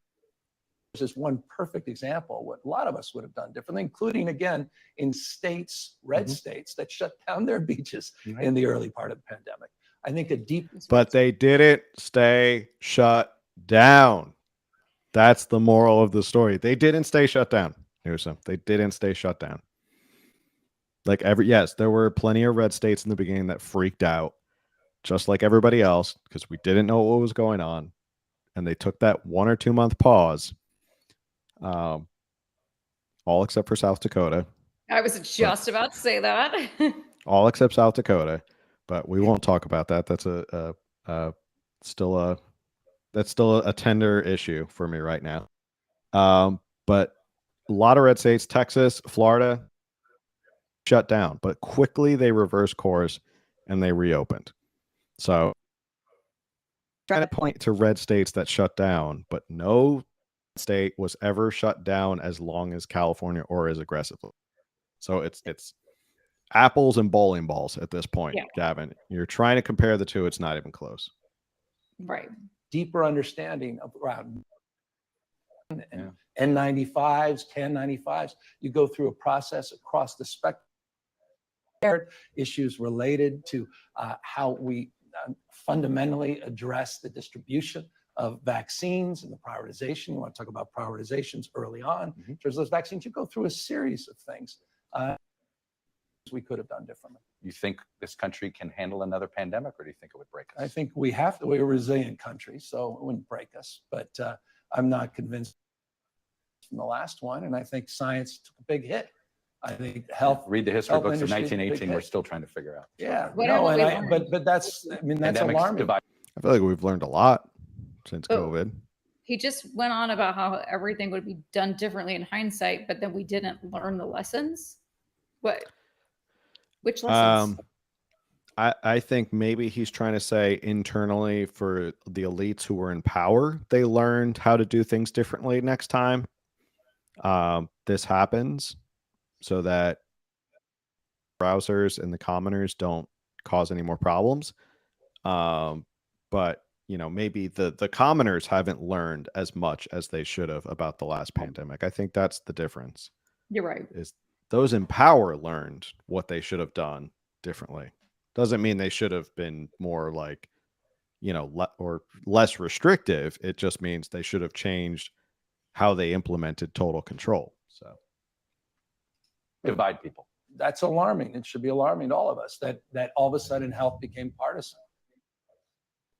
is one perfect example of what a lot of us would have done differently, including, again, in states, red states that shut down their beaches in the early part of the pandemic. I think a deep... But they didn't stay shut down. That's the moral of the story. They didn't stay shut down, Newsom. They didn't stay shut down. Like yes, there were plenty of red states in the beginning that freaked out, just like everybody else, because we didn't know what was going on. And they took that 1 or 2 month pause, all except for South Dakota. I was just about to say that. All except South Dakota, but we won't talk about that. That's still a tender issue for me right now. But a lot of red states, Texas, Florida, shut down, but quickly they reversed course and they reopened. So trying to point to red states that shut down, but no state was ever shut down as long as California or as aggressively. So it's apples and bowling balls at this point, Gavin. You're trying to compare the two. It's not even close. Right. Deeper understanding of around N95s, KN95s. You go through a process across the spectrum. Issues related to how we fundamentally address the distribution of vaccines and the prioritization. You want to talk about prioritizations early on. In terms of those vaccines, you go through a series of things we could have done differently. You think this country can handle another pandemic, or do you think it would break us? I think we have to. We're a resilient country, so it wouldn't break us. But I'm not convinced from the last one, and I think science took a big hit. I think health. Read the history books of 1918. We're still trying to figure out. Yeah, but that's. I mean, that's alarming. I feel like we've learned a lot since COVID. He just went on about how everything would be done differently in hindsight, but then we didn't learn the lessons. What? Which lessons? I think maybe he's trying to say internally for the elites who were in power, they learned how to do things differently next time this happens, so that browsers and the commoners don't cause any more problems. But maybe the commoners haven't learned as much as they should have about the last pandemic. I think that's the difference. You're right. Is those in power learned what they should have done differently. Doesn't mean they should have been more like, or less restrictive. It just means they should have changed how they implemented total control. So divide people. That's alarming. It should be alarming to all of us that all of a sudden health became partisan.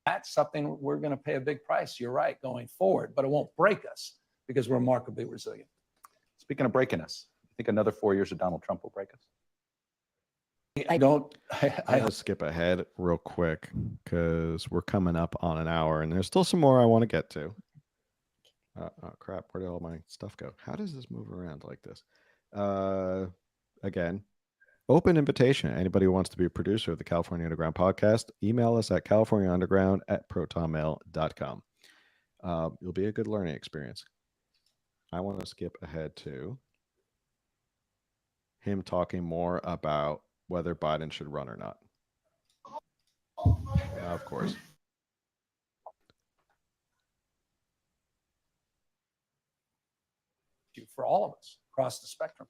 That's something we're going to pay a big price. You're right, going forward, but it won't break us because we're remarkably resilient. Speaking of breaking us, I think another 4 years of Donald Trump will break us. I'll skip ahead real quick because we're coming up on an hour and there's still some more I want to get to. Oh crap, where did all my stuff go? How does this move around like this? Again, open invitation. Anybody who wants to be a producer of the California Underground podcast, email us at californiaunderground@protonmail.com. It'll be a good learning experience. I want to skip ahead to him talking more about whether Biden should run or not. Of course. for all of us across the spectrum.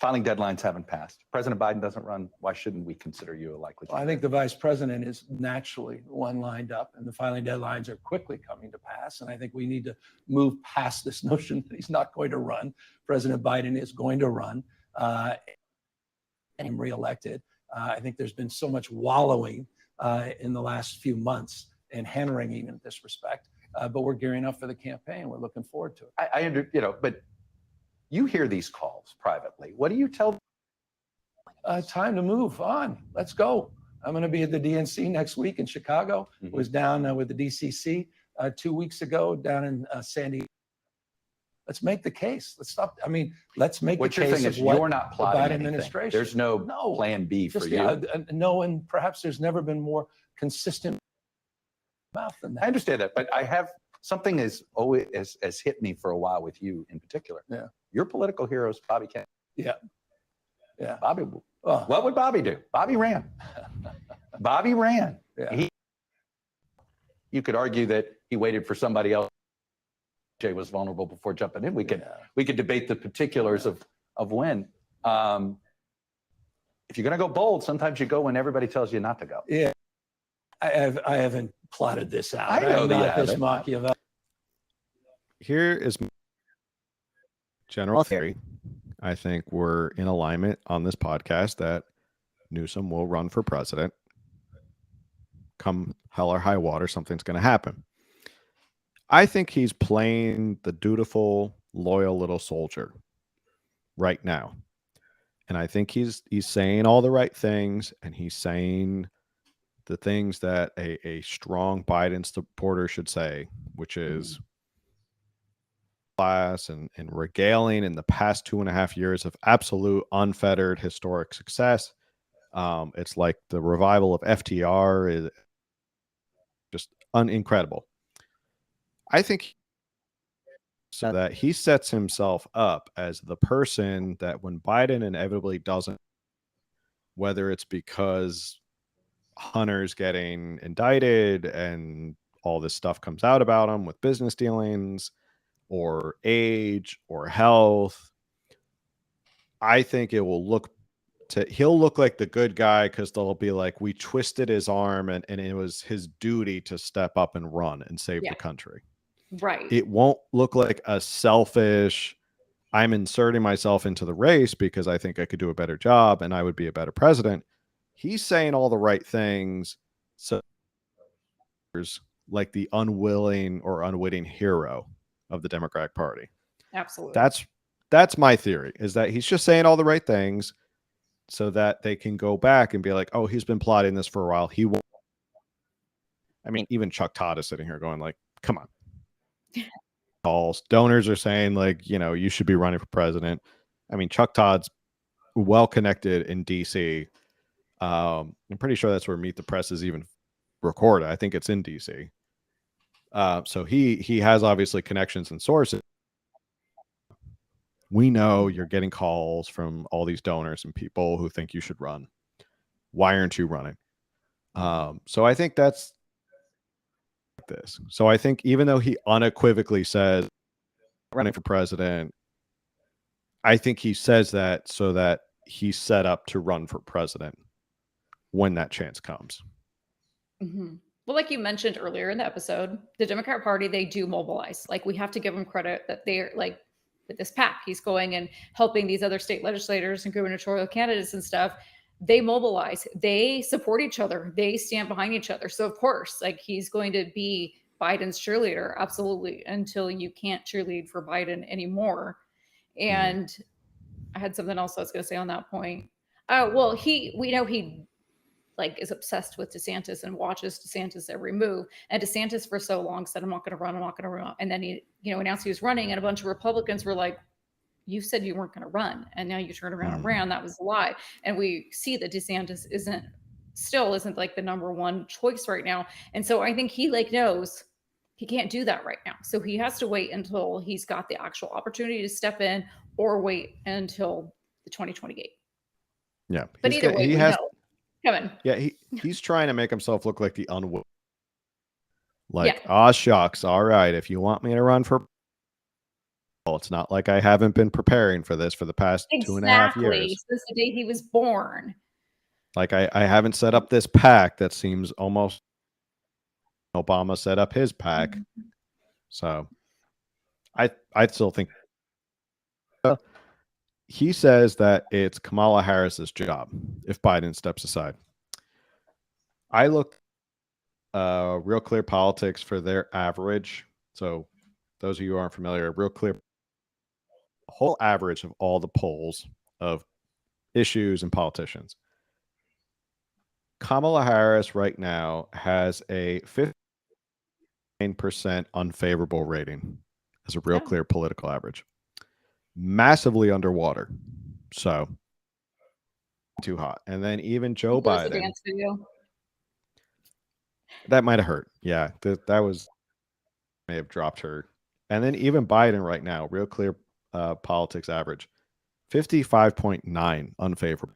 Filing deadlines haven't passed. President Biden doesn't run. Why shouldn't we consider you a likely Well, I think the vice president is naturally one lined up, and the filing deadlines are quickly coming to pass. And I think we need to move past this notion that he's not going to run. President Biden is going to run and him reelected. I think there's been so much wallowing in the last few months and hand-wringing in this respect, but we're gearing up for the campaign. We're looking forward to it. But you hear these calls privately. What do you tell them? Time to move on. Let's go. I'm going to be at the DNC next week in Chicago. Mhm. Was down with the DCC 2 weeks ago down in San Diego. Let's make the case. Let's stop. I mean, let's make What the you're case saying of is what you're not the plotting Biden anything. administration. There's no No. plan B for Just, you. no, and perhaps there's never been more consistent mouth than I that. understand that, but I have something has hit me for a while with you in particular. Yeah. Your political hero is Bobby Kennedy. Yeah. Yeah. Bobby, Oh, what would Bobby do? Bobby ran. Bobby ran. yeah. You could argue that he waited for somebody else. Jay was vulnerable before jumping in. We could debate the particulars of when. If you're going to go bold, sometimes you go when everybody tells you not to go. Yeah. I haven't plotted this out. I know I'm that you not this haven't. Machiavelli. Here is my general theory. I think we're in alignment on this podcast that Newsom will run for president. Come hell or high water, something's going to happen. I think he's playing the dutiful, loyal little soldier right now. And I think he's saying all the right things, and he's saying the things that a strong Biden supporter should say, which is class and regaling in the past 2.5 years of absolute unfettered historic success. It's like the revival of FTR is just incredible. I think so that he sets himself up as the person that when Biden inevitably doesn't, whether it's because Hunter's getting indicted and all this stuff comes out about him with business dealings or age or health, I think it will he'll look like the good guy because they'll be like, we twisted his arm and it was his duty to step up and run and save the country. Right. It won't look like a selfish, I'm inserting myself into the race because I think I could do a better job and I would be a better president. He's saying all the right things. So like the unwilling or unwitting hero of the Democratic Party. Absolutely. That's my theory, is that he's just saying all the right things so that they can go back and be like, oh, he's been plotting this for a while. He won't. I mean, even Chuck Todd is sitting here going like, come on. Calls. Donors are saying like, you should be running for president. I mean, Chuck Todd's well connected in DC. I'm pretty sure that's where Meet the Press is even recorded. I think it's in DC. So he has obviously connections and sources. We know you're getting calls from all these donors and people who think you should run. Why aren't you running? So I think that's this. So I think even though he unequivocally says running for president, I think he says that so that he's set up to run for president when that chance comes. Mm-hmm. Well, like you mentioned earlier in the episode, the Democrat Party, they do mobilize. Like, we have to give them credit that they're like, with this PAC, he's going and helping these other state legislators and gubernatorial candidates and stuff. They mobilize, they support each other, they stand behind each other. So of course, like, he's going to be Biden's cheerleader, absolutely, until you can't cheerlead for Biden anymore. And I had something else I was going to say on that point. Well, we know he like is obsessed with DeSantis and watches DeSantis every move. And DeSantis for so long said, I'm not going to run. I'm not going to run. And then he, announced he was running, and a bunch of Republicans were like, you said you weren't going to run, and now you turn around and ran. That was a lie. And we see that DeSantis isn't like the number one choice right now. And so I think he knows he can't do that right now. So he has to wait until he's got the actual opportunity to step in, or wait until the 2028. Yeah. But either way, know. Kevin. Yeah, he's trying to make himself look like the unwilling. Like, aw, shucks. All right, if you want me to run for, It's not like I haven't been preparing for this for the past 2.5 years. Since the day he was born. Like I haven't set up this pack that seems almost Obama set up his pack. So I still think he says that it's Kamala Harris's job if Biden steps aside. I looked Real Clear Politics for their average. So those of you who aren't familiar, Real Clear, whole average of all the polls of issues and politicians. Kamala Harris right now has a 59% unfavorable rating as a Real Clear political average. Massively underwater. So too hot. And then even Joe Biden. That might have hurt. Yeah, that was may have dropped her. And then even Biden right now, Real Clear Politics average, 55.9 unfavorable.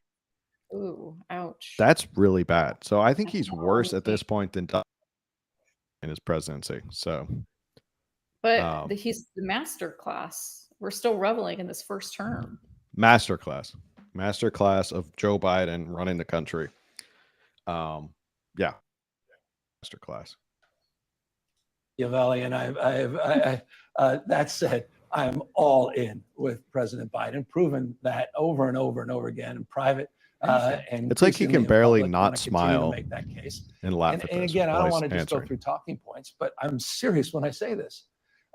Ooh, ouch. That's really bad. So I think he's worse at this point than in his presidency. So, but he's the master class. We're still reveling in this first term. Master class of Joe Biden running the country. Yeah, master class. Yavelli, and I that said, I'm all in with President Biden, proven that over and over and over again in private. And it's like he can barely not smile make that case and laugh at and this again, I don't want to just answering. go through talking points, but I'm serious when I say this.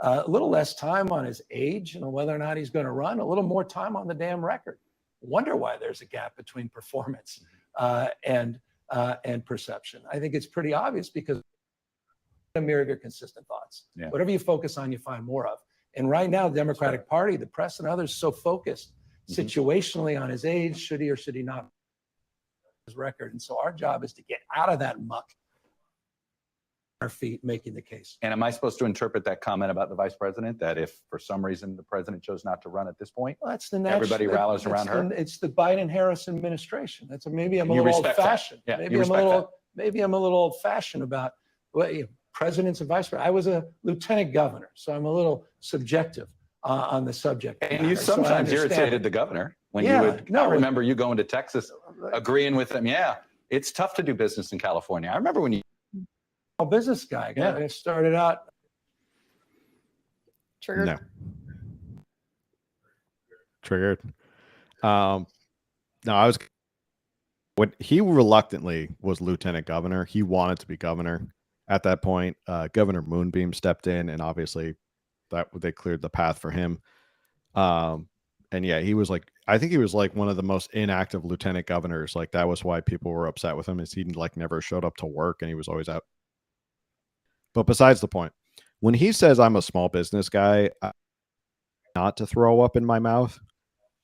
A little less time on his age and whether or not he's going to run, a little more time on the damn record. Wonder why there's a gap between performance and perception. I think it's pretty obvious because a myriad of consistent thoughts. Yeah. Whatever you focus on, you find more of. And right now, the Democratic Party, the press and others so focused situationally on his age, should he or should he not his record. And so our job is to get out of that muck, our feet, making the case. And am I supposed to interpret that comment about the vice president that if for some reason the president chose not to run at this point, well, that's the everybody rallies around her? It's the Biden-Harris administration. That's maybe I'm a little old-fashioned. Yeah, maybe I'm a little old-fashioned about presidents and vice presidents. I was a lieutenant governor, so I'm a little subjective on the subject. And you sometimes irritated the governor when you would. I remember you going to Texas, agreeing with him. Yeah, it's tough to do business in California. I remember when you. A business guy. I started out. Triggered. No. Triggered. No, I was. When he reluctantly was lieutenant governor, he wanted to be governor. At that point, Governor Moonbeam stepped in, and obviously, they cleared the path for him. And yeah, he was like, I think he was like one of the most inactive lieutenant governors. Like that was why people were upset with him, is he like never showed up to work, and he was always out. But besides the point, when he says I'm a small business guy, not to throw up in my mouth,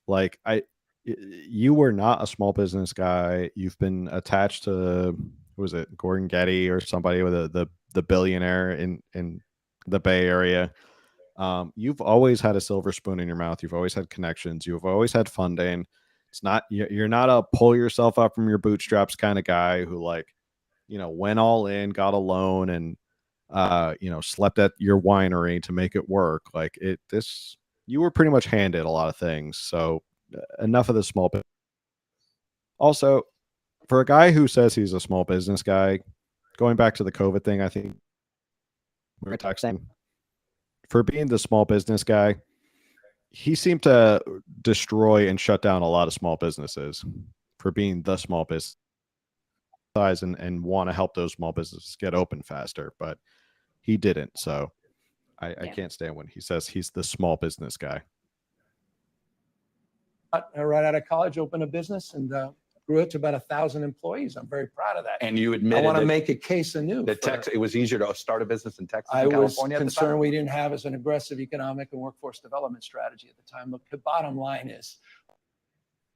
like you were not a small business guy. You've been attached to, who was it, Gordon Getty or somebody with the billionaire in the Bay Area. You've always had a silver spoon in your mouth. You've always had connections. You've always had funding. It's not, you're not a pull yourself up from your bootstraps kind of guy who went all in, got a loan, and slept at your winery to make it work. Like you were pretty much handed a lot of things. So enough of the small business. Also, for a guy who says he's a small business guy, going back to the COVID thing, I think we're texting. For being the small business guy, he seemed to destroy and shut down a lot of small businesses for being the small business size and want to help those small businesses get open faster, but he didn't. So I can't stand when he says he's the small business guy. Right out of college, opened a business and grew it to about 1,000 employees. I'm very proud of that. And you admitted I want to make a case anew. It was easier to start a business in Texas than California. I was concerned we didn't have as an aggressive economic and workforce development strategy at the time. Look, the bottom line is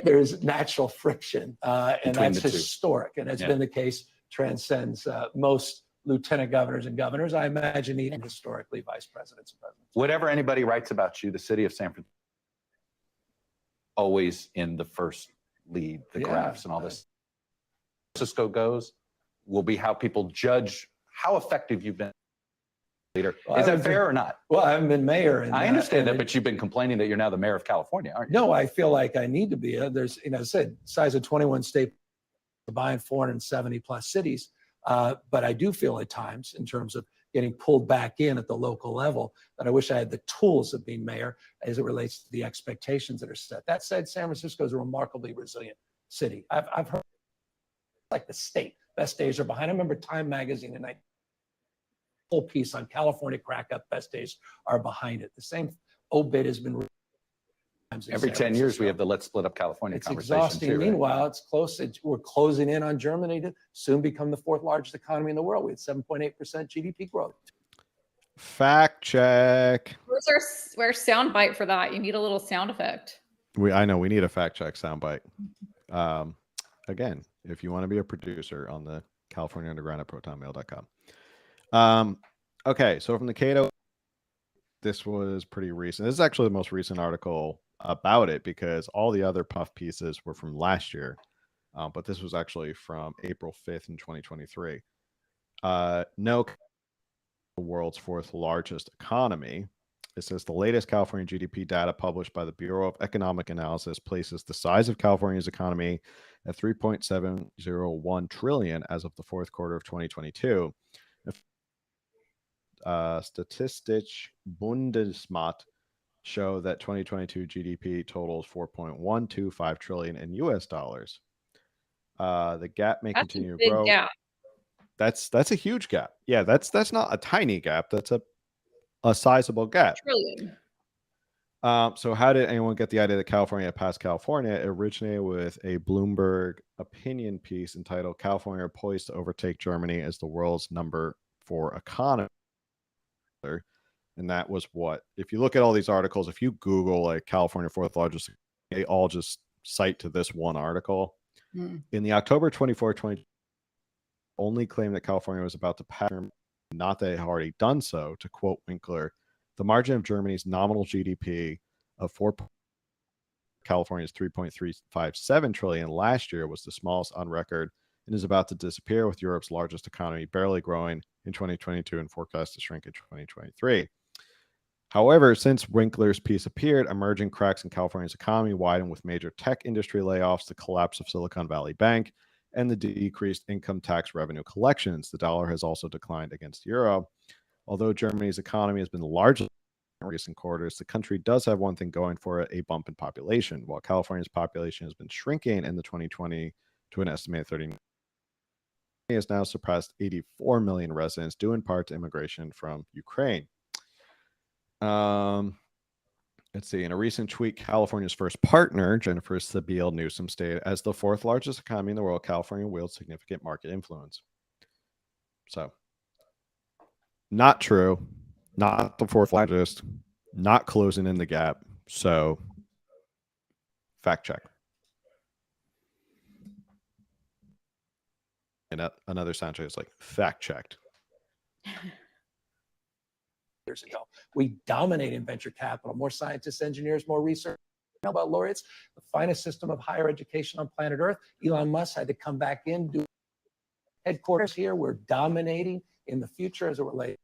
there's natural friction, and that's historic, and it's been the case, transcends most lieutenant governors and governors. I imagine even historically vice presidents and presidents. Whatever anybody writes about you, the city of San Francisco always in the first lead, the graphs and all this. San Francisco goes will be how people judge how effective you've been leader. Well, Is that fair or not? Well, I haven't been mayor. And, I understand that, and but you've been complaining that you're now the mayor of California, aren't you? no, I feel like I need to be. There's, I said, size of 21 state, combined 470 plus cities. But I do feel at times, in terms of getting pulled back in at the local level, that I wish I had the tools of being mayor as it relates to the expectations that are set. That said, San Francisco is a remarkably resilient city. I've heard like the state, best days are behind. I remember Time Magazine and I whole piece on California crack up, best days are behind it. The same obit has been Every 10 years, we have the let's split up California it's conversation exhausting. too. Meanwhile, it's close. We're closing in on Germany to soon become the fourth largest economy in the world. We had 7.8% GDP growth. Fact check. Where's sound bite for that? You need a little sound effect. I know we need a fact check soundbite. Again, if you want to be a producer on the California Underground at protonmail.com. Okay, so from the Cato, this was pretty recent. This is actually the most recent article about it because all the other puff pieces were from last year. But this was actually from April 5th in 2023. No, the world's fourth largest economy. It says the latest California GDP data published by the Bureau of Economic Analysis places the size of California's economy at 3.701 trillion as of the fourth quarter of 2022. Statistisch Bundesmat show that 2022 GDP totals 4.125 trillion in US dollars. The gap may continue to grow. Gap. That's a huge gap. Yeah, that's not a tiny gap. That's a sizable gap. Trillion. So how did anyone get the idea that California passed California? It originated with a Bloomberg opinion piece entitled "California Poised to Overtake Germany as the World's Number 4 Economy." And that was what, if you look at all these articles, if you Google like California fourth largest, they all just cite to this one article. In the October 24, 20, only claim that California was about to pass, not that it had already done so. To quote Winkler, the margin of Germany's nominal GDP of California's 3.357 trillion last year was the smallest on record and is about to disappear, with Europe's largest economy barely growing in 2022 and forecast to shrink in 2023. However, since Winkler's piece appeared, emerging cracks in California's economy widened with major tech industry layoffs, the collapse of Silicon Valley Bank, and the decreased income tax revenue collections. The dollar has also declined against the euro. Although Germany's economy has been largely in recent quarters, the country does have one thing going for it: a bump in population. While California's population has been shrinking in the 2020 to an estimated 30 million, it has now surpassed 84 million residents, due in part to immigration from Ukraine. Let's see. In a recent tweet, California's first partner, Jennifer Sabile Newsom, stated, "As the fourth largest economy in the world, California wields significant market influence." So, not true. Not the fourth largest. Not closing in the gap. So, fact check. And another sound check is like fact checked. Years ago, we dominate in venture capital, more scientists, engineers, more research. Nobel laureates, the finest system of higher education on planet Earth. Elon Musk had to come back in, do headquarters here. We're dominating in the future as it relates.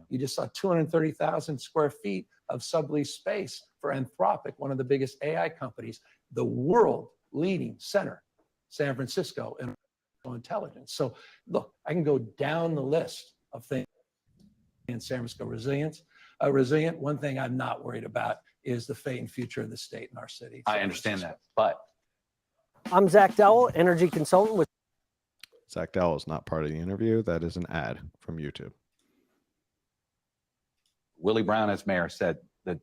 You just saw 230,000 square feet of sublease space for Anthropic, one of the biggest AI companies, the world leading center, San Francisco, in intelligence. So look, I can go down the list of things in San Francisco. Resilient. One thing I'm not worried about is the fate and future of the state and our city. I understand that, but I'm Zach Dowell, energy consultant with. Zach Dowell is not part of the interview. That is an ad from YouTube. Willie Brown, as mayor, said the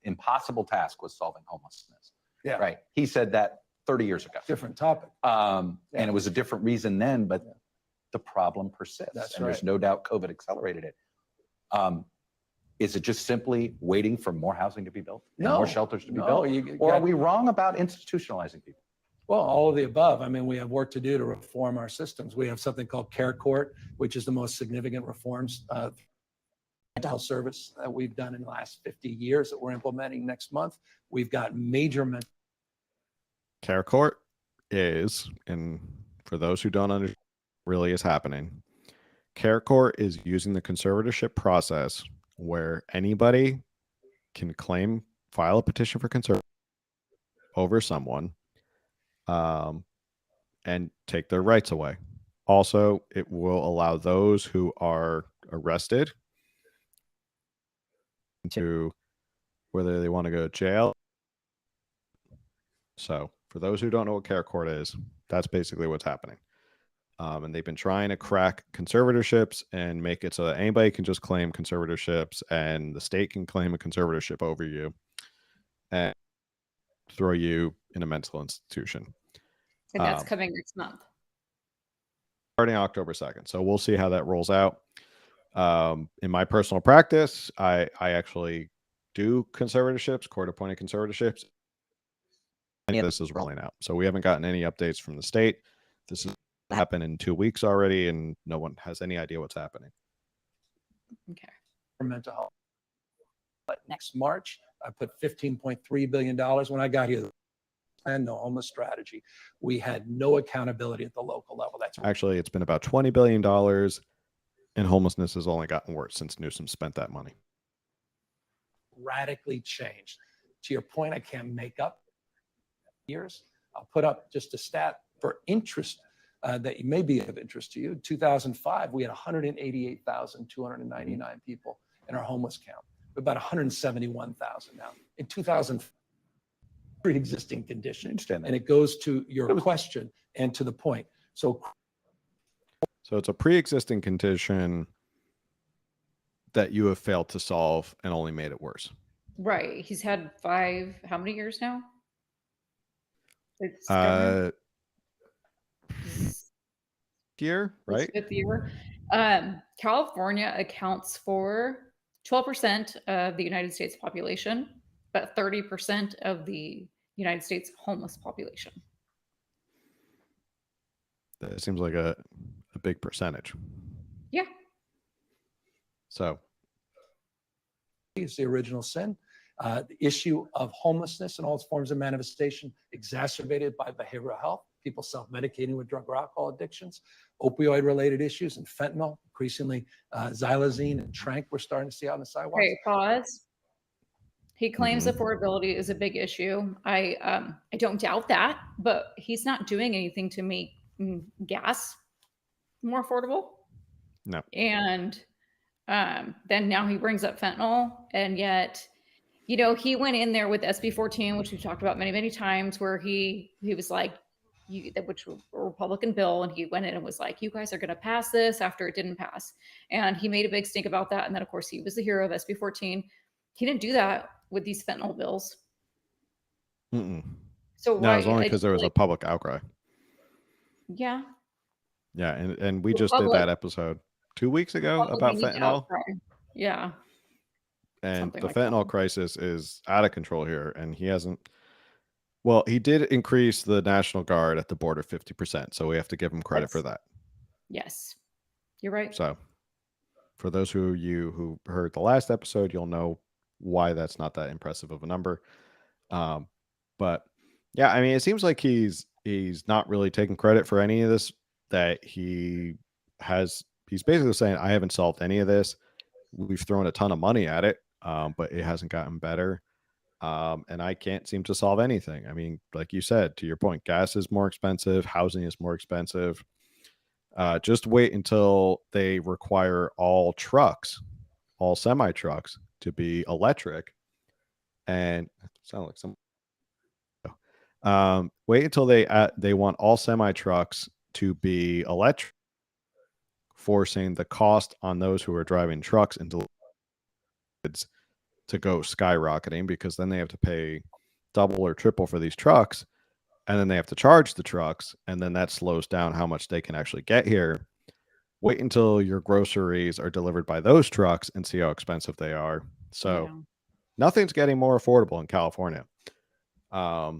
impossible task was solving homelessness. Yeah. Right. He said that 30 years ago. Different topic. And it was a different reason then, but the problem persists. That's and right. There's no doubt COVID accelerated it. Is it just simply waiting for more housing to be built? And more shelters to be built? Or are we wrong about institutionalizing people? Well, all of the above. I mean, we have work to do to reform our systems. We have something called Care Court, which is the most significant reforms mental health service that we've done in the last 50 years that we're implementing next month. We've got major Care Court is, and for those who don't understand what really is happening, Care Court is using the conservatorship process where anybody can file a petition for conservatorship over someone, and take their rights away. Also, it will allow those who are arrested to whether they want to go to jail. So, for those who don't know what Care Court is, that's basically what's happening. And they've been trying to crack conservatorships and make it so that anybody can just claim conservatorships, and the state can claim a conservatorship over you and throw you in a mental institution. And that's coming next month. Starting October 2nd. So we'll see how that rolls out. In my personal practice, I actually do conservatorships, court-appointed conservatorships. And this is rolling out. So we haven't gotten any updates from the state. This has happened in 2 weeks already, and no one has any idea what's happening. Okay. For mental health. But next March, I put $15.3 billion when I got here. And no homeless strategy. We had no accountability at the local level. That's Actually, it's been about $20 billion, and homelessness has only gotten worse since Newsom spent that money. radically changed. To your point, I can't make up years. I'll put up just a stat for interest that may be of interest to you. In 2005, we had 188,299 people in our homeless count. We're about 171,000 now. In 2000, pre-existing condition. And it goes to your question and to the point. So it's a pre-existing condition that you have failed to solve and only made it worse. Right. He's had how many years now? It's year, right? Fifth year. California accounts for 12% of the United States population, but 30% of the United States homeless population. That seems like a big percentage. Yeah. So it's the original sin. The issue of homelessness and all its forms of manifestation exacerbated by behavioral health, people self-medicating with drug or alcohol addictions, opioid-related issues, and fentanyl, increasingly xylazine and tranq we're starting to see out on the sidewalks. Okay, pause. He claims affordability is a big issue. I don't doubt that, but he's not doing anything to make gas more affordable. No. And then now he brings up fentanyl, and yet, you know, he went in there with SB 14, which we've talked about many, many times, where he was like, which was a Republican bill, and he went in and was like, you guys are going to pass this after it didn't pass. And he made a big stink about that. And then, of course, he was the hero of SB 14. He didn't do that with these fentanyl bills. So no, it was only because there was a public outcry. Yeah. Yeah, and we just did that episode 2 weeks ago about fentanyl. Yeah. And the fentanyl crisis is out of control here, and he hasn't. Well, he did increase the National Guard at the border 50%, so we have to give him credit for that. Yes, you're right. So, for those who heard the last episode, you'll know why that's not that impressive of a number. But yeah, I mean, it seems like he's not really taking credit for any of this. That he's basically saying, I haven't solved any of this. We've thrown a ton of money at it, but it hasn't gotten better. And I can't seem to solve anything. I mean, like you said, to your point, gas is more expensive. Housing is more expensive. Just wait until they require all semi trucks to be electric. And sound like some. Wait until they want all semi trucks to be electric, forcing the cost on those who are driving trucks into to go skyrocketing, because then they have to pay double or triple for these trucks, and then they have to charge the trucks, and then that slows down how much they can actually get here. Wait until your groceries are delivered by those trucks and see how expensive they are. So nothing's getting more affordable in California. Yeah,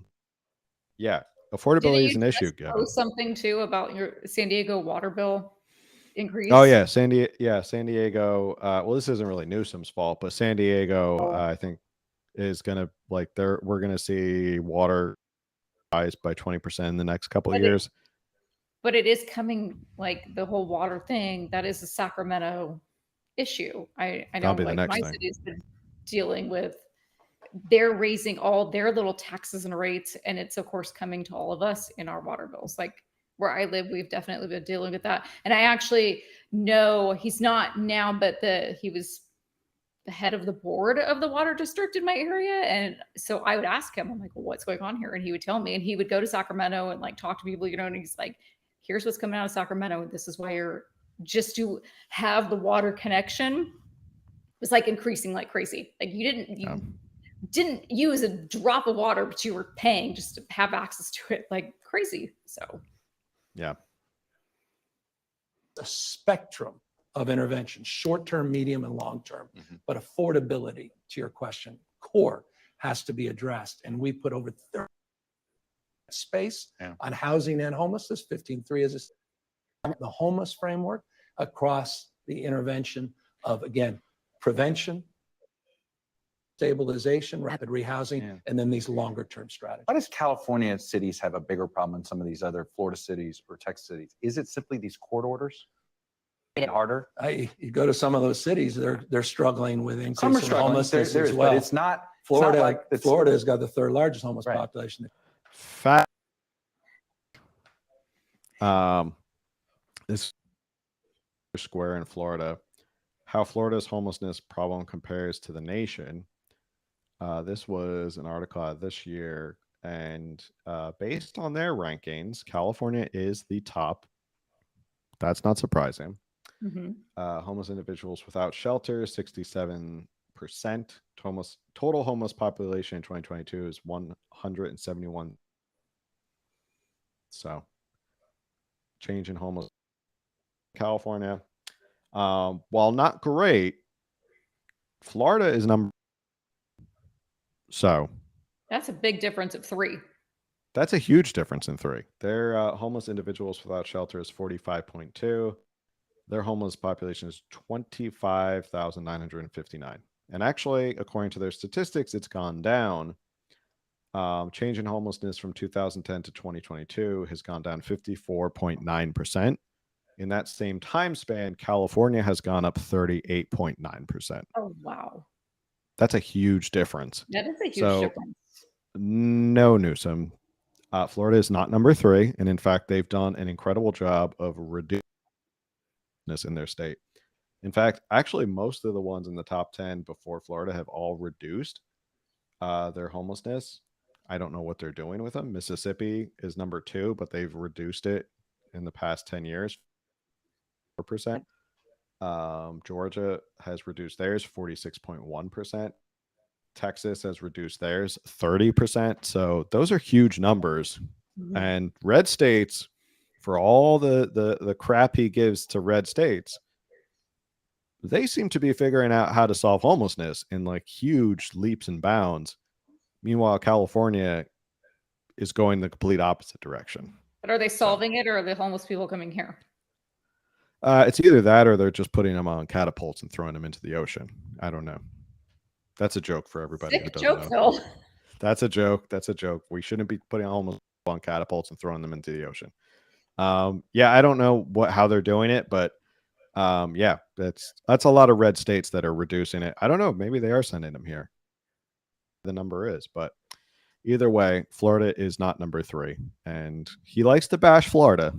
affordability is an issue. Post something too about your San Diego water bill increase. Oh yeah, San Diego. Well, this isn't really Newsom's fault, but San Diego, I think, is gonna we're gonna see water rise by 20% in the next couple of years. but it is coming, like the whole water thing. That is a Sacramento issue. I know That'll be the like next my thing. city's been dealing with, they're raising all their little taxes and rates, and it's of course coming to all of us in our water bills. Like where I live, we've definitely been dealing with that. And I actually know he's not now, but he was the head of the board of the water district in my area. And so I would ask him, I'm like, well, what's going on here? And he would tell me, and he would go to Sacramento and like talk to people, you know, and he's like, here's what's coming out of Sacramento. And this is why you're just to have the water connection was like increasing like crazy. Like you didn't use a drop of water, but you were paying just to have access to it like crazy. So Yeah. A spectrum of intervention, short-term, medium, and long-term, but affordability, to your question, core has to be addressed. And we put over 30 space on housing and homelessness, 15.3 is the homeless framework across the intervention of, again, prevention, stabilization, rapid rehousing, and then these longer-term strategies. Why does California cities have a bigger problem than some of these other Florida cities or Texas cities? Is it simply these court orders? Harder. You go to some of those cities, they're struggling with Some are increasing struggling. homelessness as But well. it's not Florida. like Florida has got the third largest homeless population. Fact. This square in Florida, how Florida's homelessness problem compares to the nation. This was an article out this year, and based on their rankings, California is the top. That's not surprising. Homeless individuals without shelter, 67%. Total homeless population in 2022 is 171. So, change in homeless California. While not great, Florida is number. So, that's a big difference of 3. That's a huge difference in 3. Their homeless individuals without shelter is 45.2. Their homeless population is 25,959. And actually, according to their statistics, it's gone down. Change in homelessness from 2010 to 2022 has gone down 54.9%. In that same time span, California has gone up 38.9%. Oh, wow. That's a huge difference. That is a huge difference. No, Newsom. Florida is not number 3. And in fact, they've done an incredible job of reducing in their state. In fact, actually, most of the ones in the top 10 before Florida have all reduced their homelessness. I don't know what they're doing with them. Mississippi is number 2, but they've reduced it in the past 10 years, 4%. Georgia has reduced theirs 46.1%. Texas has reduced theirs 30%. So those are huge numbers. And red states, for all the crap he gives to red states, they seem to be figuring out how to solve homelessness in like huge leaps and bounds. Meanwhile, California is going the complete opposite direction. But are they solving it, or are the homeless people coming here? It's either that or they're just putting them on catapults and throwing them into the ocean. I don't know. That's a joke for everybody who Sick doesn't joke, know. Phil. That's a joke. That's a joke. We shouldn't be putting homeless people on catapults and throwing them into the ocean. Yeah, I don't know how they're doing it, but yeah, that's a lot of red states that are reducing it. I don't know. Maybe they are sending them here. The number is, but either way, Florida is not number 3, and he likes to bash Florida.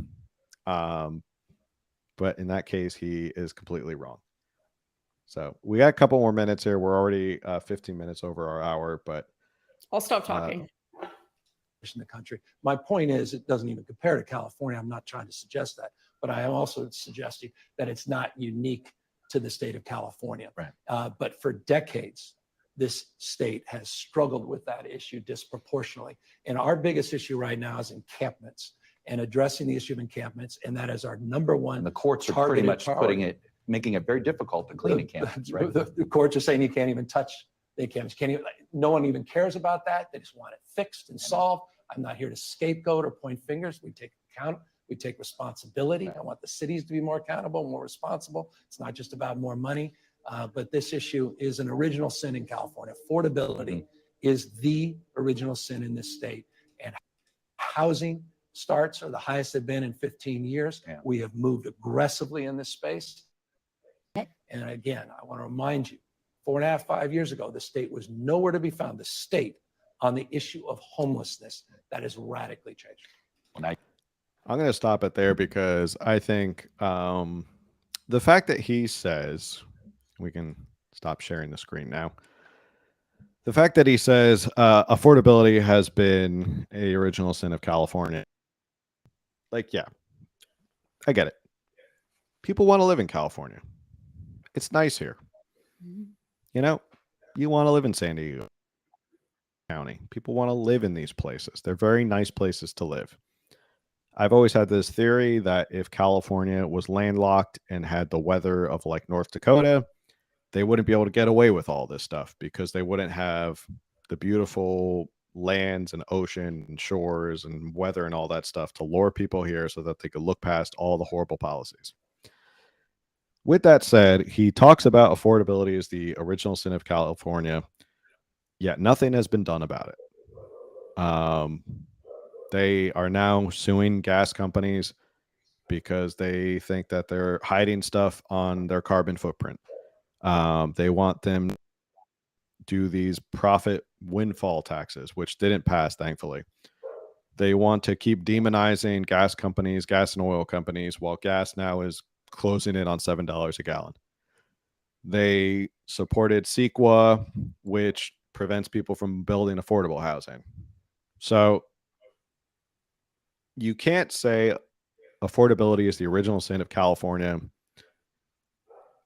But in that case, he is completely wrong. So we got a couple more minutes here. We're already 15 minutes over our hour, but I'll stop talking. In the country. My point is, it doesn't even compare to California. I'm not trying to suggest that, but I am also suggesting that it's not unique to the state of California. Right. But for decades, this state has struggled with that issue disproportionately. And our biggest issue right now is encampments and addressing the issue of encampments. And that is our number one. And the courts are pretty much making it very difficult to clean encampments, right? The courts are saying you can't even touch the encampments. No one even cares about that. They just want it fixed and solved. I'm not here to scapegoat or point fingers. We take responsibility. I want the cities to be more accountable, more responsible. It's not just about more money, but this issue is an original sin in California. Affordability is the original sin in this state, and housing, starts are the highest they've been in 15 years. Yeah. We have moved aggressively in this space. And again, I want to remind you, 4.5, 5 years ago, the state was nowhere to be found. The state on the issue of homelessness, that has radically changed. When I'm going to stop it there because I think the fact that he says, we can stop sharing the screen now. The fact that he says affordability has been a original sin of California. Like, yeah, I get it. People want to live in California. It's nice here. You know, you want to live in San Diego County. People want to live in these places. They're very nice places to live. I've always had this theory that if California was landlocked and had the weather of like North Dakota, they wouldn't be able to get away with all this stuff because they wouldn't have the beautiful lands and ocean and shores and weather and all that stuff to lure people here so that they could look past all the horrible policies. With that said, he talks about affordability as the original sin of California, yet nothing has been done about it. They are now suing gas companies because they think that they're hiding stuff on their carbon footprint. They want them to do these profit windfall taxes, which didn't pass, thankfully. They want to keep demonizing gas companies, gas and oil companies, while gas now is closing in on $7 a gallon. They supported CEQA, which prevents people from building affordable housing. So you can't say affordability is the original sin of California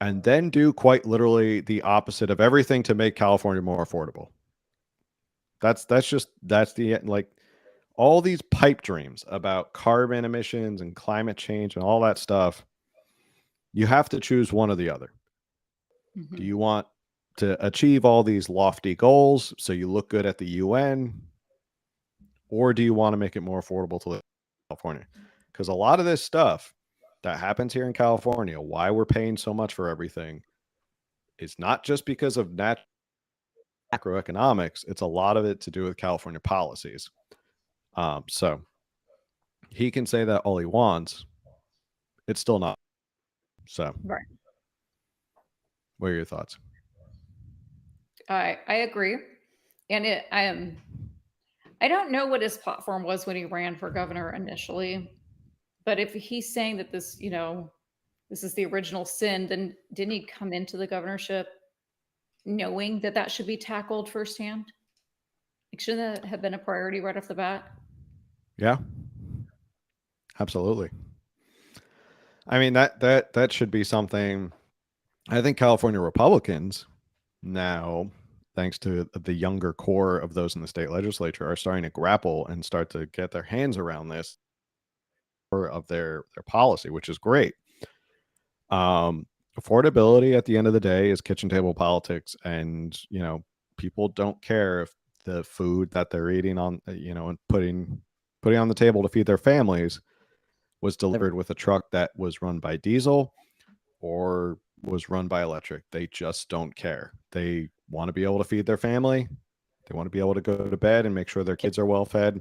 and then do quite literally the opposite of everything to make California more affordable. That's the like all these pipe dreams about carbon emissions and climate change and all that stuff. You have to choose one or the other. Mm-hmm. Do you want to achieve all these lofty goals so you look good at the UN, or do you want to make it more affordable to live in California? Because a lot of this stuff that happens here in California, why we're paying so much for everything, is not just because of macroeconomics. It's a lot of it to do with California policies. So he can say that all he wants. It's still not. So, Right. what are your thoughts? I agree. And I don't know what his platform was when he ran for governor initially, but if he's saying that this, this is the original sin, then didn't he come into the governorship knowing that that should be tackled firsthand? Like, shouldn't that have been a priority right off the bat? Yeah, absolutely. I mean, that should be something. I think California Republicans now, thanks to the younger core of those in the state legislature, are starting to grapple and start to get their hands around this of their policy, which is great. Affordability at the end of the day is kitchen table politics, and people don't care if the food that they're eating on and putting on the table to feed their families was delivered with a truck that was run by diesel or was run by electric. They just don't care. They want to be able to feed their family. They want to be able to go to bed and make sure their kids are well fed.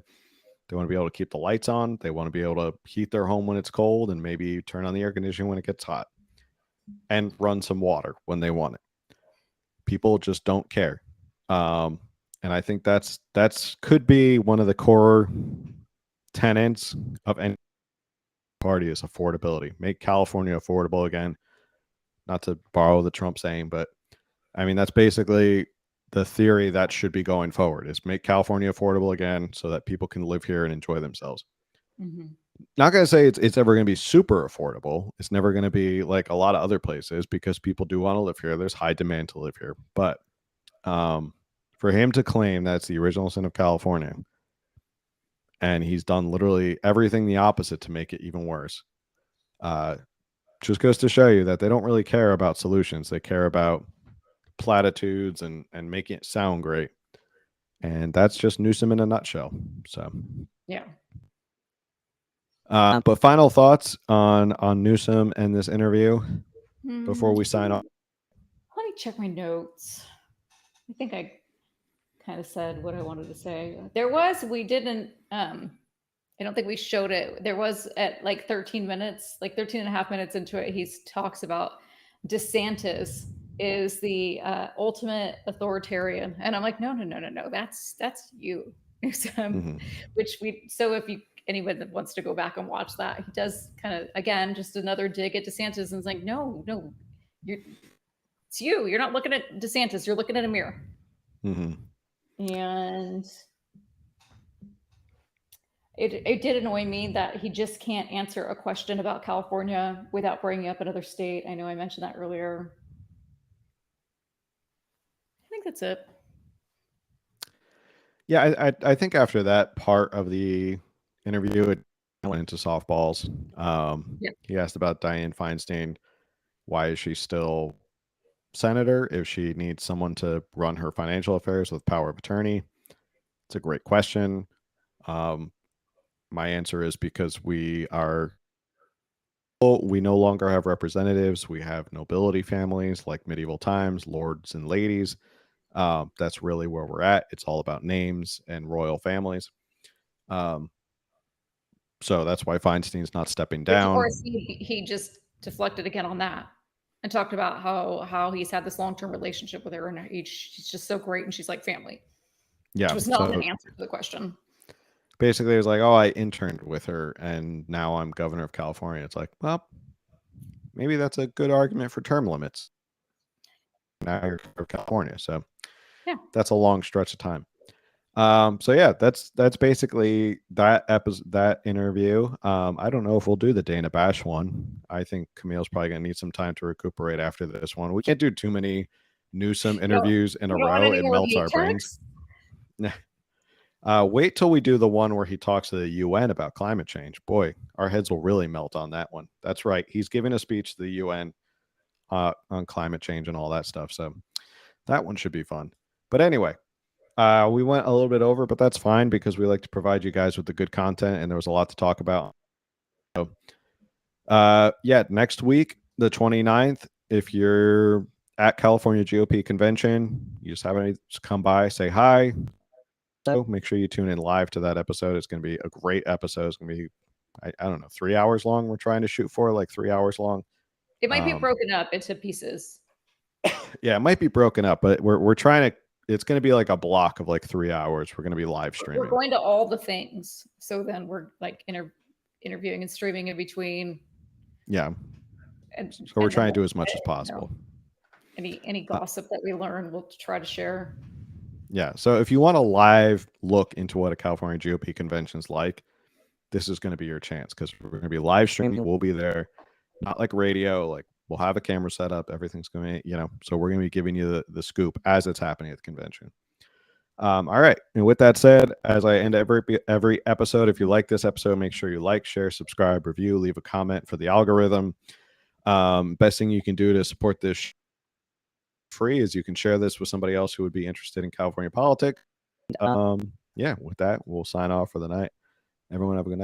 They want to be able to keep the lights on. They want to be able to heat their home when it's cold and maybe turn on the air conditioning when it gets hot and run some water when they want it. People just don't care. And I think that's could be one of the core tenets of any party is affordability. Make California affordable again. Not to borrow the Trump saying, but I mean, that's basically the theory that should be going forward, is make California affordable again so that people can live here and enjoy themselves. Mm-hmm. Not going to say it's ever going to be super affordable. It's never going to be like a lot of other places because people do want to live here. There's high demand to live here. But for him to claim that's the original sin of California, and he's done literally everything the opposite to make it even worse, just goes to show you that they don't really care about solutions. They care about platitudes and making it sound great. And that's just Newsom in a nutshell. So, Yeah. But final thoughts on Newsom and this interview before we sign off. Let me check my notes. I think I kind of said what I wanted to say. We didn't I don't think we showed it. There was at like 13 minutes, like 13 and a half minutes into it, he talks about DeSantis is the ultimate authoritarian. And I'm like, no, that's you. Which so if anyone that wants to go back and watch that, he does kind of, again, just another dig at DeSantis, and it's like, no, it's you. You're not looking at DeSantis. You're looking at a mirror. And it did annoy me that he just can't answer a question about California without bringing up another state. I know I mentioned that earlier. I think that's it. Yeah, I think after that part of the interview, it went into softballs. He asked about Dianne Feinstein. Why is she still senator if she needs someone to run her financial affairs with power of attorney? It's a great question. My answer is because we no longer have representatives. We have nobility families like medieval times, lords and ladies. That's really where we're at. It's all about names and royal families. So that's why Feinstein's not stepping down. Of course, he just deflected again on that and talked about how he's had this long-term relationship with her, and she's just so great, and she's like family. Yeah, which was not an answer to the question. Basically, it was like, oh, I interned with her, and now I'm governor of California. It's like, well, maybe that's a good argument for term limits. Now you're governor of California, so yeah, that's a long stretch of time. So yeah, that's basically that episode, that interview. I don't know if we'll do the Dana Bash one. I think Camille's probably gonna need some time to recuperate after this one. We can't do too many Newsom interviews in a row. It melts our brains. Wait till we do the one where he talks to the UN about climate change. Boy, our heads will really melt on that one. That's right. He's giving a speech to the UN on climate change and all that stuff. So that one should be fun. But anyway, we went a little bit over, but that's fine because we like to provide you guys with the good content, and there was a lot to talk about. So, yeah, next week, the 29th, if you're at California GOP convention, you just haven't come by, say hi. So make sure you tune in live to that episode. It's going to be a great episode. It's going to be, I don't know, 3 hours long. We're trying to shoot for like 3 hours long. It might be broken up into pieces. Yeah, it might be broken up, but we're trying to. It's going to be like a block of like 3 hours. We're going to be live streaming. We're going to all the things. So then we're like interviewing and streaming in between. Yeah. So we're trying to do as much as possible. Any gossip that we learn, we'll try to share. Yeah. So if you want a live look into what a California GOP convention is like, this is going to be your chance because we're going to be live streaming. We'll be there, not like radio. Like we'll have a camera set up. Everything's going to, so we're going to be giving you the scoop as it's happening at the convention. All right. And with that said, as I end every episode, if you like this episode, make sure you like, share, subscribe, review, leave a comment for the algorithm. Best thing you can do to support this free is you can share this with somebody else who would be interested in California politics. Yeah, with that, we'll sign off for the night. Everyone have a good night.